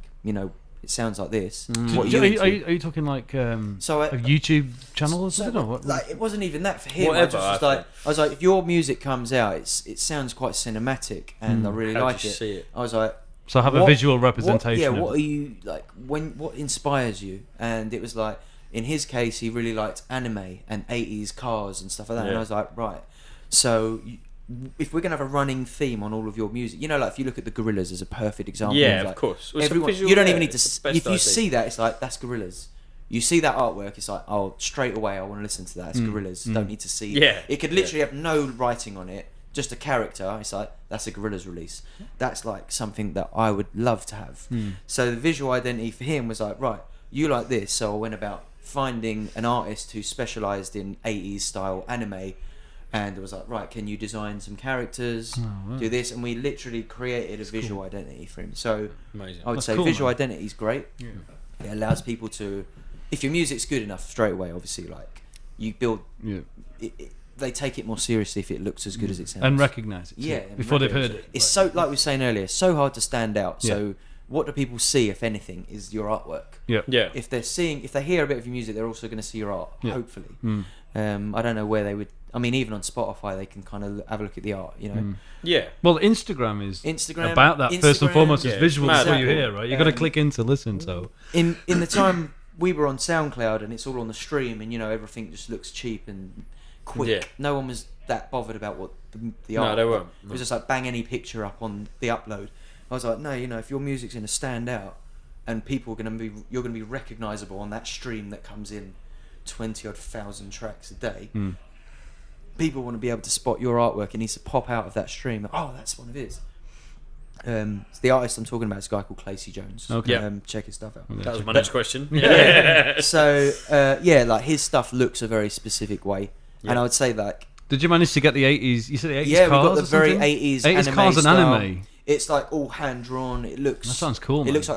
It sounds like this. What are you talking like a YouTube channel or something? Or what? Like, it wasn't even that for him. Whatever, I was like, if your music comes out, it sounds quite cinematic, and I really like it. See it. I was like, so have a visual representation. What are you like? What inspires you? And it was like, in his case, he really liked anime and 80s cars and stuff like that. Yeah. And I was like, right. So if we're gonna have a running theme on all of your music, like if you look at the Gorillaz as a perfect example. Yeah, of of course. Well, everyone, visual, you don't even need to. If you idea. see that, it's like that's Gorillaz. You see that artwork, it's like, oh, straight away I want to listen to that. It's Gorillaz. Don't need to see. Yeah. It could literally have no writing on it, just a character. It's like that's a Gorillaz release. That's like something that I would love to have. So the visual identity for him was like, right, you like this, so I went about finding an artist who specialised in 80s style anime. And it was like, right, can you design some characters, do this? And we literally created a visual identity for him. So Amazing. I would say visual identity is great. Yeah. It allows people to, if your music's good enough, straight away, obviously, like, you build, they take it more seriously if it looks as good as it sounds. And recognise it. Yeah. Before they've heard it. It's so, like we were saying earlier, so hard to stand out. So what do people see, if anything, is your artwork. Yeah. Yeah. If they hear a bit of your music, they're also going to see your art, hopefully. I don't know where they would. I mean, even on Spotify, they can kind of have a look at the art, Yeah. Well, Instagram is Instagram about that first and foremost. Is visual before you exactly. hear, right? You've got to click in to listen. So in the time we were on SoundCloud and it's all on the stream, and everything just looks cheap and quick. Yeah. No one was that bothered about what the art. No, they weren't. It was just like bang any picture up on the upload. I was like, no, if your music's going to stand out, and you're going to be recognisable on that stream that comes in 20,000 tracks a day. People want to be able to spot your artwork. It needs to pop out of that stream. Oh, that's one of his. The artist I'm talking about is a guy called Clacy Jones. Okay. Check his stuff out. That was my next question. So like his stuff looks a very specific way, and I would say like. Did you manage to get the 80s? You said the 80s yeah, cars. Yeah, we got the or very something? 80s 80s anime cars and style. anime. It's like all hand drawn. It looks. That sounds cool. It Man. looks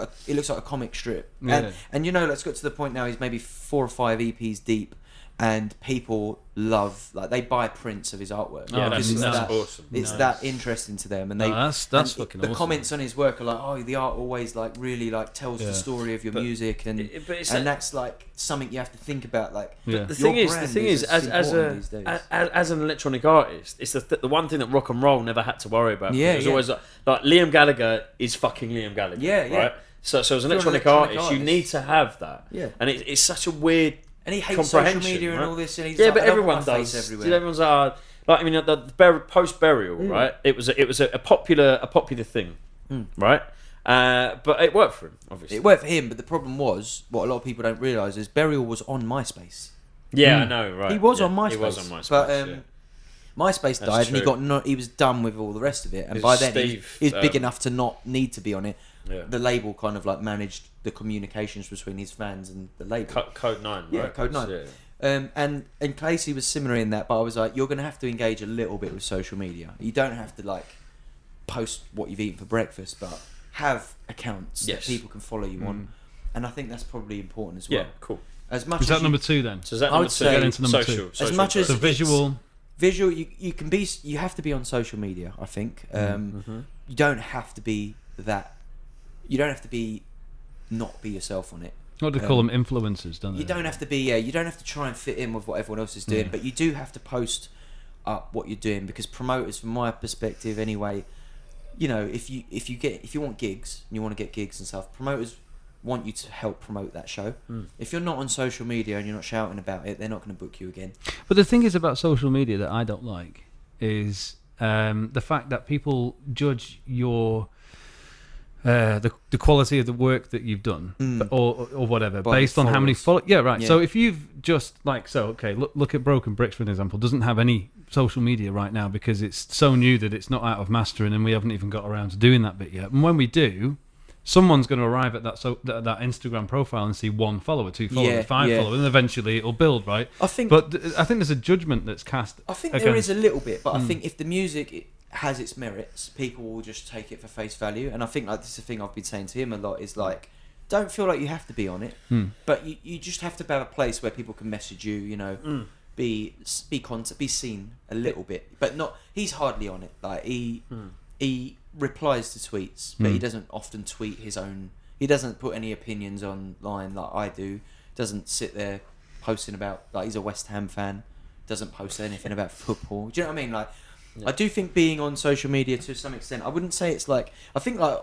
like a comic strip. Yeah. And let's get to the point now. He's maybe 4 or 5 EPs deep, and people love they buy prints of his artwork. Yeah, because that's awesome. It's that interesting to them, and that's fucking the awesome. comments on his work are like, oh, the art always really tells the story of your music, and that's like something you have to think about. Like the thing is, as an electronic artist, it's the one thing that rock and roll never had to worry about. Yeah, it was always like Liam Gallagher is fucking Liam Gallagher. Yeah, right. So as an electronic artist, you need to have that. Yeah, and it's such a weird. And he hates social media and all this. And he's but everyone does. Everywhere. Everyone's the post burial, right? It was a popular thing, right? But it worked for him, obviously. It worked for him, but the problem was what a lot of people don't realise is Burial was on MySpace. Yeah, I know, right? He was on MySpace. He was on MySpace. But MySpace died, and he was done with all the rest of it. And by then, he was big enough to not need to be on it. Yeah. The label kind of managed the communications between his fans and the label. Code 9, right? Yeah, Code 9. Yeah. And Clacy was similar in that, but I was like, you're going to have to engage a little bit with social media. You don't have to post what you've eaten for breakfast, but have accounts that people can follow you on. And I I think probably important as well. Yeah, cool. As much is that number 2 then? So is that number 2? Get into number 2. As much as the visual, you have to be on social media. I think you don't have to be that. You don't have to be not be yourself on it. What do they call them? Influencers, don't they? You don't have to be. Yeah, you don't have to try and fit in with what everyone else is doing, but you do have to post up what you're doing, because promoters, from my perspective, anyway, if you want gigs and you want to get gigs and stuff, promoters want you to help promote that show. If you're not on social media and you're not shouting about it, they're not going to book you again. But the thing is about social media that I don't like is the fact that people judge your the quality of the work that you've done or whatever based on how many followers. Yeah, right. Yeah. So if you've just look at Broken Bricks for an example, doesn't have any social media right now because it's so new that it's not out of mastering, and we haven't even got around to doing that bit yet. And when we do, someone's going to arrive at that Instagram profile and see 1 follower, 2 followers, 5 followers, and eventually it'll build, right? I think there's a judgment that's cast. I think there is a little bit, but I think if the music has its merits, people will just take it for face value. And I think this is the thing I've been saying to him a lot is don't feel like you have to be on it, but you just have to have a place where people can message you, be seen a little bit, but not. He's hardly on it. Like he replies to tweets, but he doesn't often tweet his own. He doesn't put any opinions online like I do. Doesn't sit there posting about, like, he's a West Ham fan. Doesn't post anything about football. Do you know what I mean? Like, I do think being on social media to some extent, I wouldn't say it's like. I think like.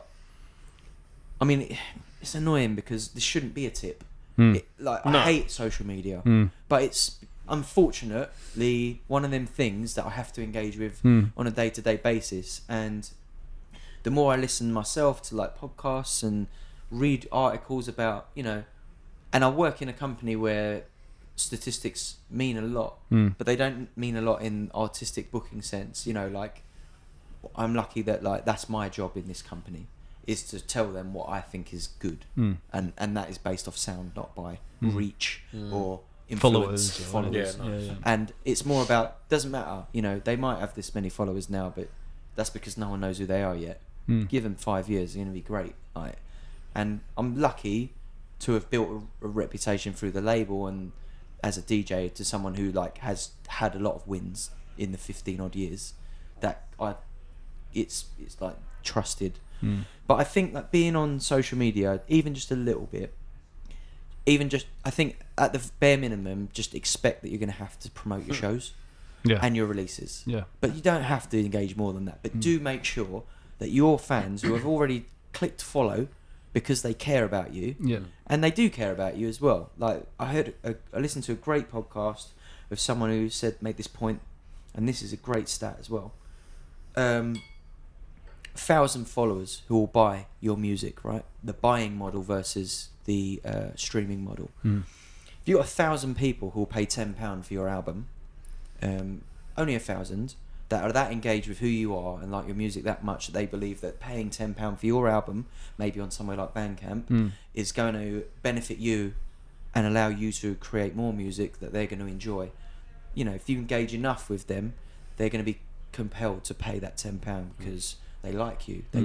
I mean, it's annoying because this shouldn't be a tip. I hate social media, but it's unfortunately one of them things that I have to engage with on a day-to-day basis. And the more I listen myself to like podcasts and read articles about, you know, and I work in a company where statistics mean a lot, but they don't mean a lot in artistic booking sense. You know, like, I'm lucky that like that's my job in this company, is to tell them what I think is good, and that is based off sound, not by reach or influence, followers. And it's more about, doesn't matter, you know, they might have this many followers now, but that's because no one knows who they are yet. Give them 5 years, they're going to be great. Like, and I'm lucky to have built a reputation through the label and as a DJ to someone who like has had a lot of wins in the 15 odd years that it's like trusted. But I think that being on social media, even just a little bit, I think at the bare minimum, just expect that you're going to have to promote your shows and your releases. But you don't have to engage more than that. But do make sure that your fans who have already clicked follow because they care about you, and they do care about you as well. Like, I listened to a great podcast of someone who made this point, and this is a great stat as well. 1,000 followers who will buy your music, right? The buying model versus the streaming model. If you've got 1,000 people who will pay £10 for your album, only 1,000 that are that engaged with who you are and like your music that much that they believe that paying £10 for your album, maybe on somewhere like Bandcamp, is going to benefit you and allow you to create more music that they're going to enjoy. You know, if you engage enough with them, they're going to be compelled to pay that £10 because they like you, they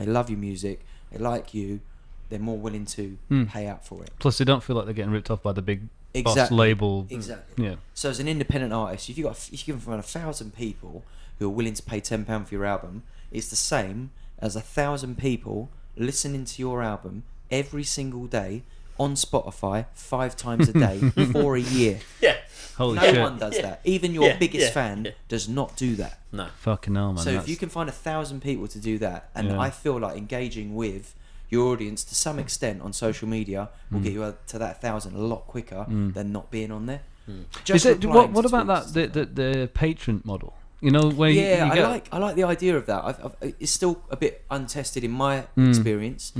love your music, they like you, they're more willing to pay out for it. Plus, they don't feel like they're getting ripped off by the big boss label. Exactly. Yeah. So as an independent artist, if you give them 1,000 people who are willing to pay £10 for your album, it's the same as 1,000 people listening to your album every single day on Spotify 5 times a day for a year. Holy shit. No one does that. Even your biggest fan does not do that. No. Fucking hell, man. So if you can find 1,000 people to do that, and I feel like engaging with your audience to some extent on social media will get you to that 1,000 a lot quicker than not being on there. What about that the patron model? You know, where I like the idea of that. It's still a bit untested in my experience.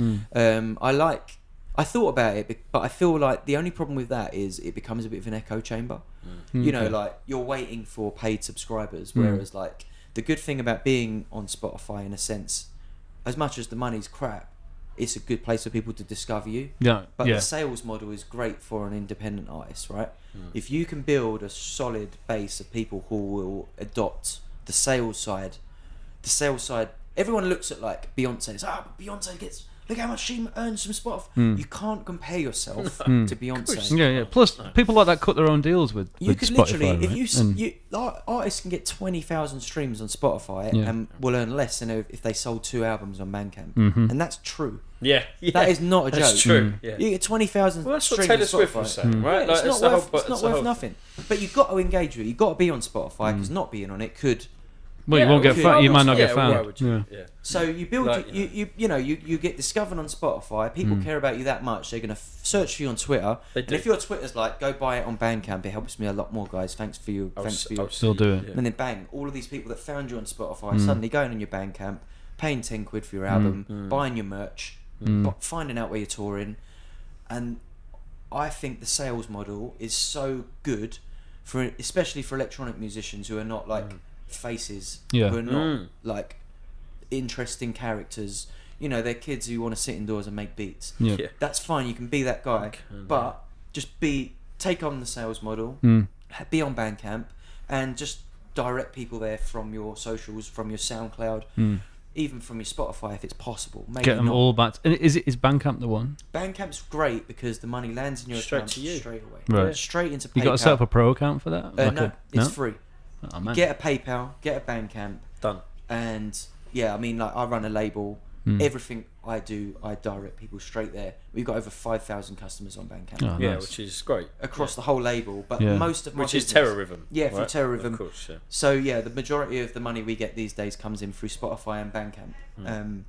I thought about it, but I feel like the only problem with that is it becomes a bit of an echo chamber. You know, like, you're waiting for paid subscribers, whereas like the good thing about being on Spotify, in a sense, as much as the money's crap, it's a good place for people to discover you. But the sales model is great for an independent artist, right? If you can build a solid base of people who will adopt the sales side, everyone looks at like Beyonce and says, Beyonce gets, look how much she earns from Spotify. You can't compare yourself to Beyonce. Plus, people like that cut their own deals with you could Spotify, literally, artists can get 20,000 streams on Spotify and will earn less than if they sold 2 albums on Bandcamp, and that's true. That is not a joke. That's true. You get 20,000 well, that's streams what Taylor on Spotify. Swift was saying, right? It's not worth nothing. But you've got to engage with it. You've got to be on Spotify, because not being on it could. Well, you won't get found. You might not get found. So you build, you get discovered on Spotify. People care about you that much. They're going to search for you on Twitter. And if your Twitter's like, go buy it on Bandcamp, it helps me a lot more, guys. Thanks for you. I'll still do it. And then bang, all of these people that found you on Spotify suddenly going on your Bandcamp, paying £10 for your album, buying your merch, finding out where you're touring, and I think the sales model is so good especially for electronic musicians who are not like faces, who are not like interesting characters. You know, they're kids who want to sit indoors and make beats. That's fine, you can be that guy, but just take on the sales model, be on Bandcamp, and just direct people there from your socials, from your SoundCloud. even from your Spotify if it's possible. Maybe Get them not. all back. And is Bandcamp the one? Bandcamp's great because the money lands in your Straight account to you. straight away. Right. Yeah, straight into PayPal. You got to set up a pro account for that? No, it's free. Oh, man. Get a PayPal, get a Bandcamp, Done. and yeah, I mean, like I run a label. Everything I do, I direct people straight there. We've got over 5,000 customers on Bandcamp. Oh, Yeah, nice. which is great. Across the whole label, but Yeah. most of my Which is business- terrorism. Yeah, through right? terrorism. Of course, yeah. So yeah, the majority of the money we get these days comes in through Spotify and Bandcamp.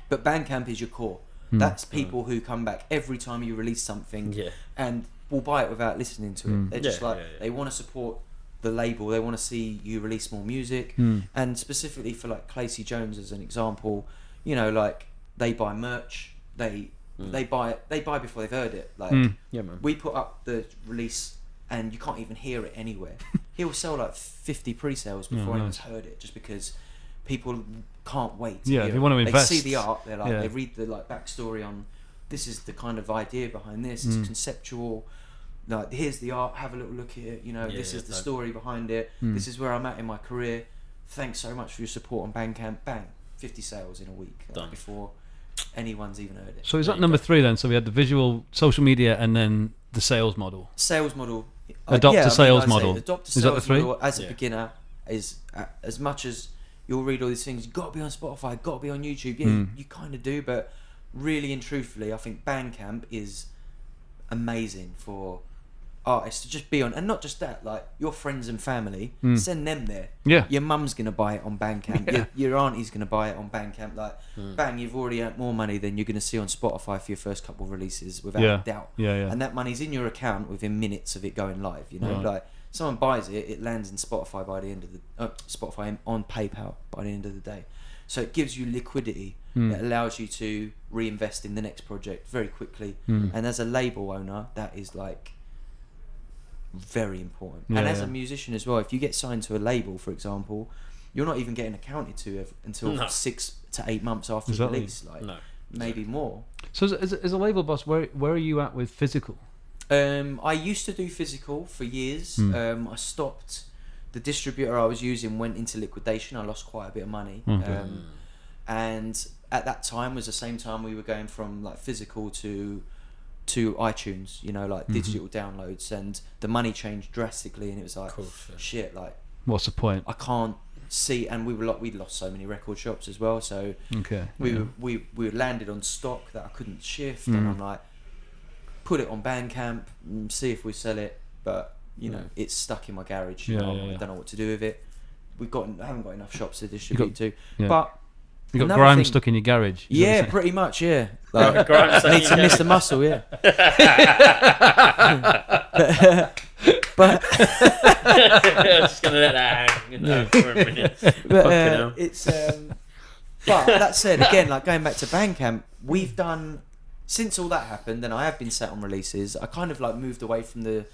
But Bandcamp is your core. That's people who come back every time you release something Yeah. and will buy it without listening to it. They're just Yeah, like yeah, yeah. they want to support the label. They want to see you release more music. And specifically for like Clacy Jones as an example, you know, like they buy merch. They buy before they've heard it. Like Yeah, man. we put up the release and you can't even hear it anywhere. He'll sell like 50 pre-sales before anyone's heard it, just because people can't wait to Yeah, hear they it. want to invest. They see the art, they're like, Yeah. they read the like backstory on this is the kind of idea behind this, it's conceptual, like here's the art, have a little look at it, you know, this is the story behind it, this is where I'm at in my career, thanks so much for your support on Bandcamp. Bang, 50 sales in a week, like, Done. before anyone's even heard it. So is There that you number go. 3 then? So we had the visual, social media, and then the sales model. Sales model. Adopt a sales I'd say model. Adopt a Is that sales the three? model as a Yeah. beginner is as much as you'll read all these things. You've got to be on Spotify. Got to be on YouTube. Yeah, you kind of do, but really and truthfully, I think Bandcamp is amazing for artists to just be on, and not just that. Like your friends and family, send them there. Yeah. Your mum's gonna buy it on Bandcamp. Your auntie's gonna buy it on Bandcamp. Like, bang, you've already earned more money than you're gonna see on Spotify for your first couple of releases, without Yeah. a doubt. Yeah, yeah. And that money's in your account within minutes of it going live. You know, Right. like someone buys it, it lands in Spotify by the end of the Spotify on PayPal by the end of the day. So it gives you liquidity that allows you to reinvest in the next project very quickly. And as a label owner, that is like very important. Yeah, and as yeah. a musician as well, if you get signed to a label, for example, you're not even getting accounted to until No. 6 to 8 months after Exactly. release. Like No. maybe more. So as a label boss, where are you at with physical? I used to do physical for years. I stopped. The distributor I was using went into liquidation. I lost quite a bit of money. And at that time was the same time we were going from like physical to iTunes, you know, like digital downloads, and the money changed drastically, and it was like, Course, yeah. shit, like What's the point? I can't see, and we'd lost so many record shops as well, so Okay. we landed on stock that I couldn't shift, and I'm like, put it on Bandcamp, see if we sell it, but you know, it's stuck in my garage. You Yeah, know, yeah, I yeah. don't know what to do with it. I haven't got enough shops to distribute to, yeah. but You got another grime thing- stuck in your garage. Is that what yeah, you're saying? pretty much, yeah. Like, Grime's need to miss the muscle, yeah. but I'm just gonna let that hang, you know, for a minute. but Fucking hell. it's but that said, again, like going back to Bandcamp, we've done, since all that happened, and I have been set on releases, I kind of like moved away from the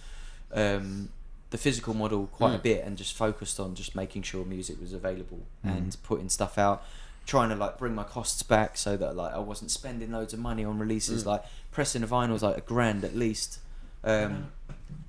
physical model quite a bit, and just focused on just making sure music was available and putting stuff out, trying to like bring my costs back so that like I wasn't spending loads of money on releases. Like pressing a vinyl is like $1,000 at least.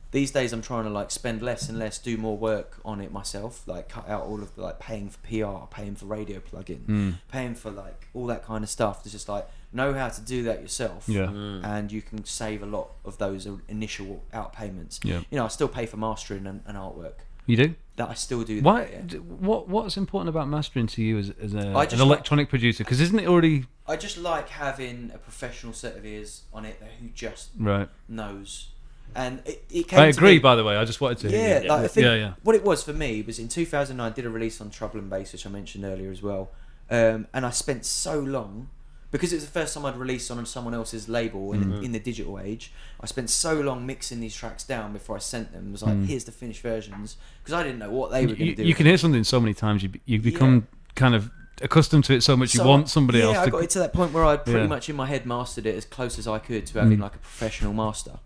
These days I'm trying to like spend less and less, do more work on it myself, like cut out all of the like paying for PR, paying for radio plugin, paying for like all that kind of stuff. It's just like know how to do that yourself, Yeah. and you can save a lot of those initial out payments. Yeah. You know, I still pay for mastering and artwork. You do? That I still do. That, Why? yeah. What's important about mastering to you as an I just electronic producer? Because isn't it already I just like having a professional set of ears on it who just right? knows. And it came I to agree. me- By the way, I just wanted to. Yeah, like I think yeah. what it was for me was in 2009 I did a release on Trouble and Bass, which I mentioned earlier as well, and I spent so long, because it was the first time I'd released on someone else's label in the digital age. I spent so long mixing these tracks down before I sent them. It was like, here's the finished versions, because I didn't know what they were going to do. You can hear something so many times. You become kind of accustomed to it so much. You want somebody else. Yeah, I to... got it to that point where I pretty Yeah. much in my head mastered it as close as I could to having like a professional master,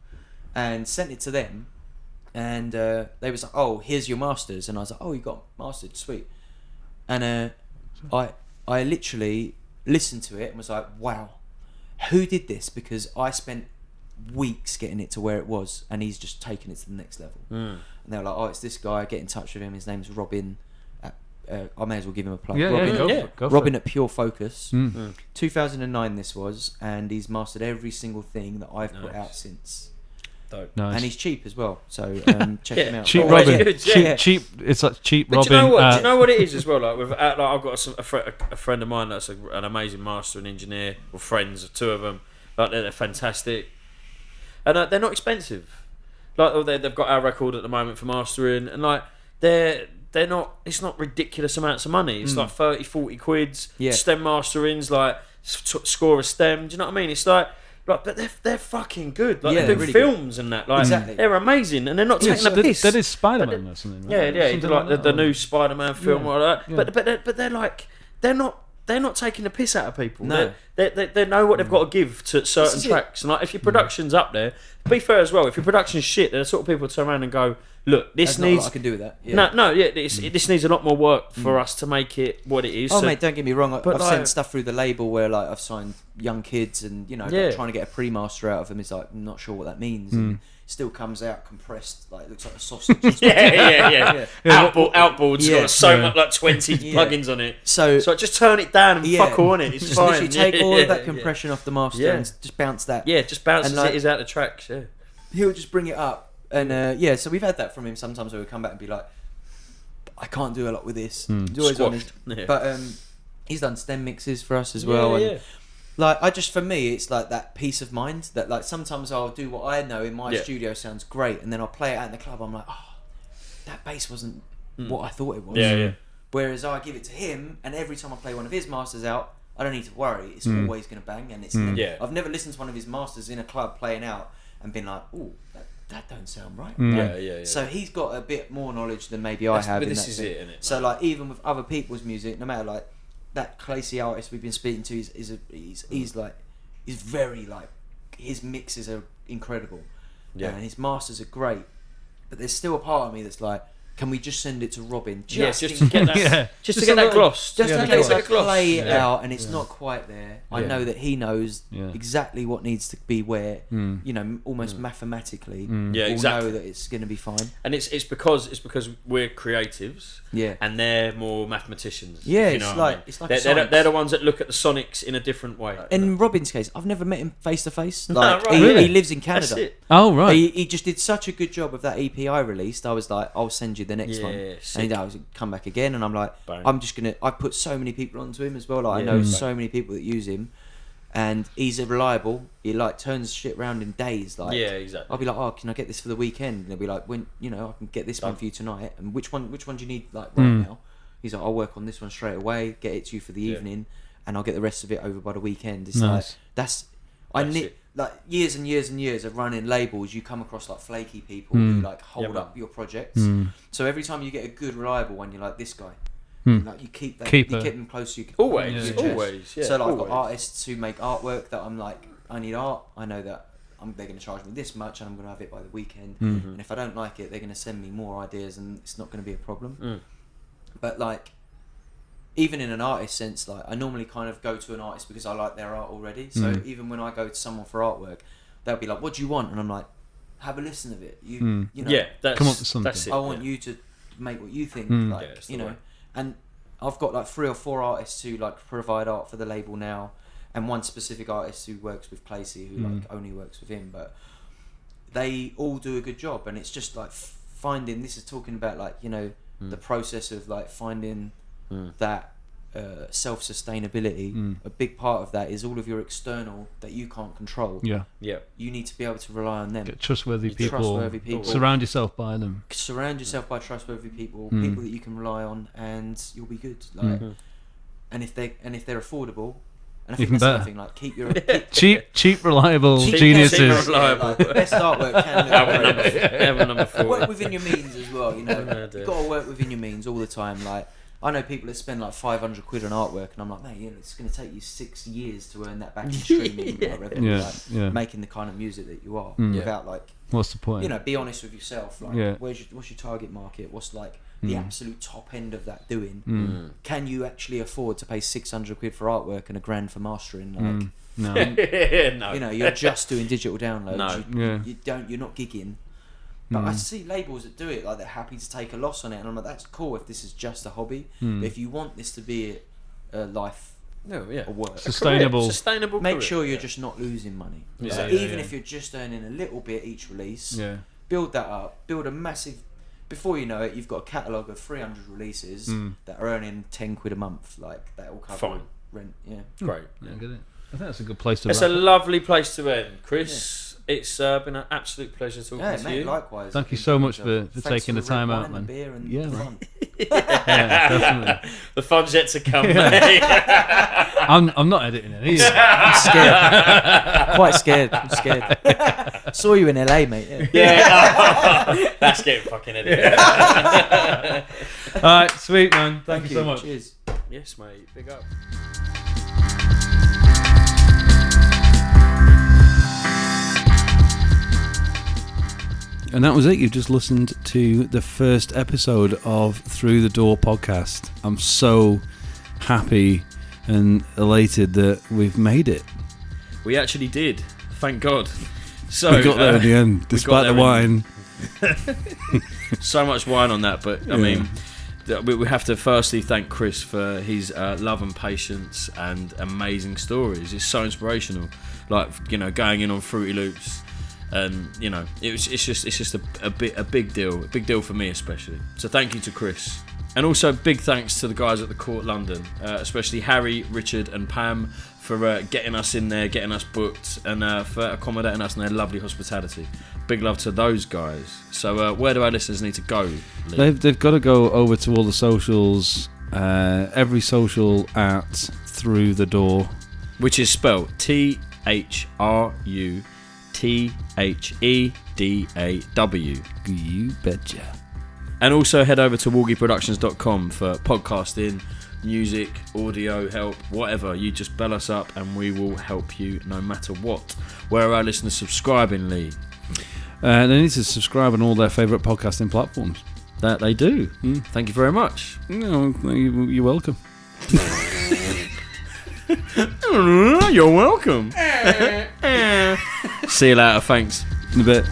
and sent it to them, and they was like, "Oh, here's your masters," and I was like, "Oh, you got mastered, sweet," and I literally listened to it and was like, "Wow, who did this?" Because I spent weeks getting it to where it was, and he's just taken it to the next level. And they were like, "Oh, it's this guy. Get in touch with him. His name's Robin." I may as well give him a plug. Yeah, Robin, go for Robin it. at Pure Focus. Mm. 2009 this was, and he's mastered every single thing that I've put out since. Dope. Nice. And he's cheap as well, so check him out. Cheap Always Robin. good, yeah. Cheap. It's like cheap But Robin. do you know what? Do you know what it is as well? Like, I've got a friend of mine that's an amazing master and engineer, or friends, two of them. Like, they're fantastic, and they're not expensive. Like, they've got our record at the moment for mastering, and like they're not. It's not ridiculous amounts of money. It's like 30, 40 quids. Yeah. Stem masterings, like score a stem. Do you know what I mean? It's like, but they're fucking good. Like, Yeah, they do really films and that. Like, Exactly. they're amazing, and they're not taking a piss. That is Spider-Man or something, right? Yeah, Something like the that, new or- Spider-Man film, Yeah, or that. yeah. But they're like they're not taking the piss out of people. No. They know what they've got to give to certain is it. tracks, and like if your production's up there, to be fair as well, if your production's shit, they're the sort of people to turn around and go, look, this There's not a lot needs. I can do with that. Yeah. This needs a lot more work for us to make it what it is. Oh So- mate, don't get me wrong. I've but, like- sent stuff through the label where like I've signed young kids, and you know, Yeah. trying to get a pre-master out of them is like I'm not sure what that means. And still comes out compressed, like looks like a sausage. yeah. Outboard's Yeah. got so Yeah. much, like 20 Yeah. plugins on it. So So just turn it down and Yeah. fuck all on it. It's just fine. literally take all of that Yeah. compression off the master Yeah. and just bounce that. Yeah, just bounces And, like- it is out the tracks. Yeah. He'll just bring it up, and so we've had that from him sometimes where he'll come back and be like, I can't do a lot with this. He's always honest. Yeah. But he's done stem mixes for us as well. Yeah, and like for me, it's like that peace of mind that like sometimes I'll do what I know in my Yeah. studio sounds great, and then I'll play it out in the club. I'm like, oh, that bass wasn't what I thought it was. Yeah. Whereas I give it to him, and every time I play one of his masters out, I don't need to worry. It's always going to bang, and it's. Yeah. I've never listened to one of his masters in a club playing out and been like, oh, that don't sound right. Yeah. So he's got a bit more knowledge than maybe I have. But in this that is thing. it, innit? So like even with other people's music, no matter like that Clacy artist we've been speaking to, he's very like his mixes are incredible, and his masters are great. But there's still a part of me that's like, can we just send it to Robin? Just to in- get that, Yeah. just to get that gloss. just Yeah, in the case gloss. I play it Yeah. out and it's not quite there. I Yeah. know that he knows Yeah. exactly what needs to be where. You know, almost mathematically, Yeah, we'll exactly. know that it's going to be fine. And it's because we're creatives, Yeah. and they're more mathematicians. Yeah, if you it's know what like- I mean. it's like they're, a they're, the- science. they're the ones that look at the sonics in a different way. In Robin's case, I've never met him face to face. No, Like right, he, really? he lives in That's Canada. it. Oh right. He just did such a good job of that EP I released. I was like, I'll send you the next Yeah, one, and sick. he was come back again, and I'm like, Bang. I'm just gonna. I put so many people onto him as well. Like I Yeah, know bang. so many people that use him, and he's reliable. He like turns shit around in days. Like Yeah, exactly. I'll be like, oh, can I get this for the weekend? And they'll be like, when I can get this one Done. for you tonight. And which one do you need like right now? He's like, I'll work on this one straight away, get it to you for the Yeah. evening, and I'll get the rest of it over by the weekend. It's Nice. like That's it. like years and years and years of running labels. You come across like flaky people who like hold Yeah, man. up your projects. So every time you get a good reliable one, you're like, this guy. Hmm. Like you keep that, Keep you her. keep them close to you. Always, your chest. always. Yeah, So like I've always. got artists who make artwork that I'm like, I need art. I know that they're going to charge me this much, and I'm going to have it by the weekend. And if I don't like it, they're going to send me more ideas, and it's not going to be a problem. But like, even in an artist sense, like I normally kind of go to an artist because I like their art already. So even when I go to someone for artwork, they'll be like, "What do you want?" And I'm like, "Have a listen of it. You know, Yeah, that's, Come up with something. that's it. I want yeah. you to make what you think, Yeah, like it's the you know." way. And I've got like 3 or 4 artists who like provide art for the label now, and one specific artist who works with Placey, who like only works with him. But they all do a good job, and it's just like finding. This is talking about like the process of like finding that self-sustainability. A big part of that is all of your external that you can't control. Yeah. Yeah. You need to be able to rely on them. Get trustworthy people. Trustworthy people. Surround yourself by them. Surround yourself by trustworthy people, people that you can rely on, and you'll be good. Like, and if they're affordable, and I think Even that's better. something like keep your Cheap, reliable Cheap, geniuses. cheap, reliable. like, best artwork can look Album number 4. work within your means as well. You know, Yeah, you got to work within your means all the time. Like I know people that spend like 500 quid on artwork, and I'm like, mate, it's going to take you 6 years to earn that back in streaming revenue, Yeah, like, yeah. making the kind of music that you are Mm. without like. What's the point? You know, be honest with yourself. Like, Yeah. what's your target market? What's like the absolute top end of that doing? Can you actually afford to pay 600 quid for artwork and $1,000 for mastering? Like, No. No. you know, you're just doing digital downloads. No. You, Yeah. you're not gigging. But I see labels that do it, like they're happy to take a loss on it, and I'm like, that's cool if this is just a hobby. But if you want this to be a life, a work, sustainable make career. sure you're just not losing money. So even if you're just earning a little bit each release, build that up, build a massive. Before you know it, you've got a catalogue of 300 releases that are earning £10 a month. Like that will cover rent. Yeah, great. Yeah, get it. I think that's a good place to. It's a lovely place to end, Chris. It's been an absolute pleasure talking to mate, you. Likewise. Thank you so much for taking the time out, man. The beer and Yeah, the man. fun. Yeah, definitely. The fun's yet to come, mate. I'm not editing it either. I'm scared. Quite scared. I'm scared. Saw you in LA, mate. Yeah. That's getting fucking edited. All right, sweet, man. Thank you so much. Cheers. Yes, mate. Big up. And that was it. You've just listened to the first episode of Thru The DAW Podcast. I'm so happy and elated that we've made it. We actually did. Thank God. So We got there in the end, despite the wine. So much wine on that, but I mean, we have to firstly thank Chris for his love and patience and amazing stories. It's so inspirational. Like, you know, going in on Fruity Loops. And you know, it's just a big deal for me especially. So thank you to Chris, and also big thanks to the guys at the Court London, especially Harry, Richard, and Pam for getting us in there, getting us booked, and for accommodating us and their lovely hospitality. Big love to those guys. So where do our listeners need to go, Lee? They've got to go over to all the socials, every social at Thru The DAW, which is spelled THRUTHEDAW. You betcha. And also head over to WorgieProductions.com for podcasting, music, audio help, whatever. You just bell us up and we will help you no matter what. Where are our listeners subscribing, Lee? They need to subscribe on all their favourite podcasting platforms. That they do. Thank you very much. No, you're welcome. You're welcome. See you later. Thanks. In a bit.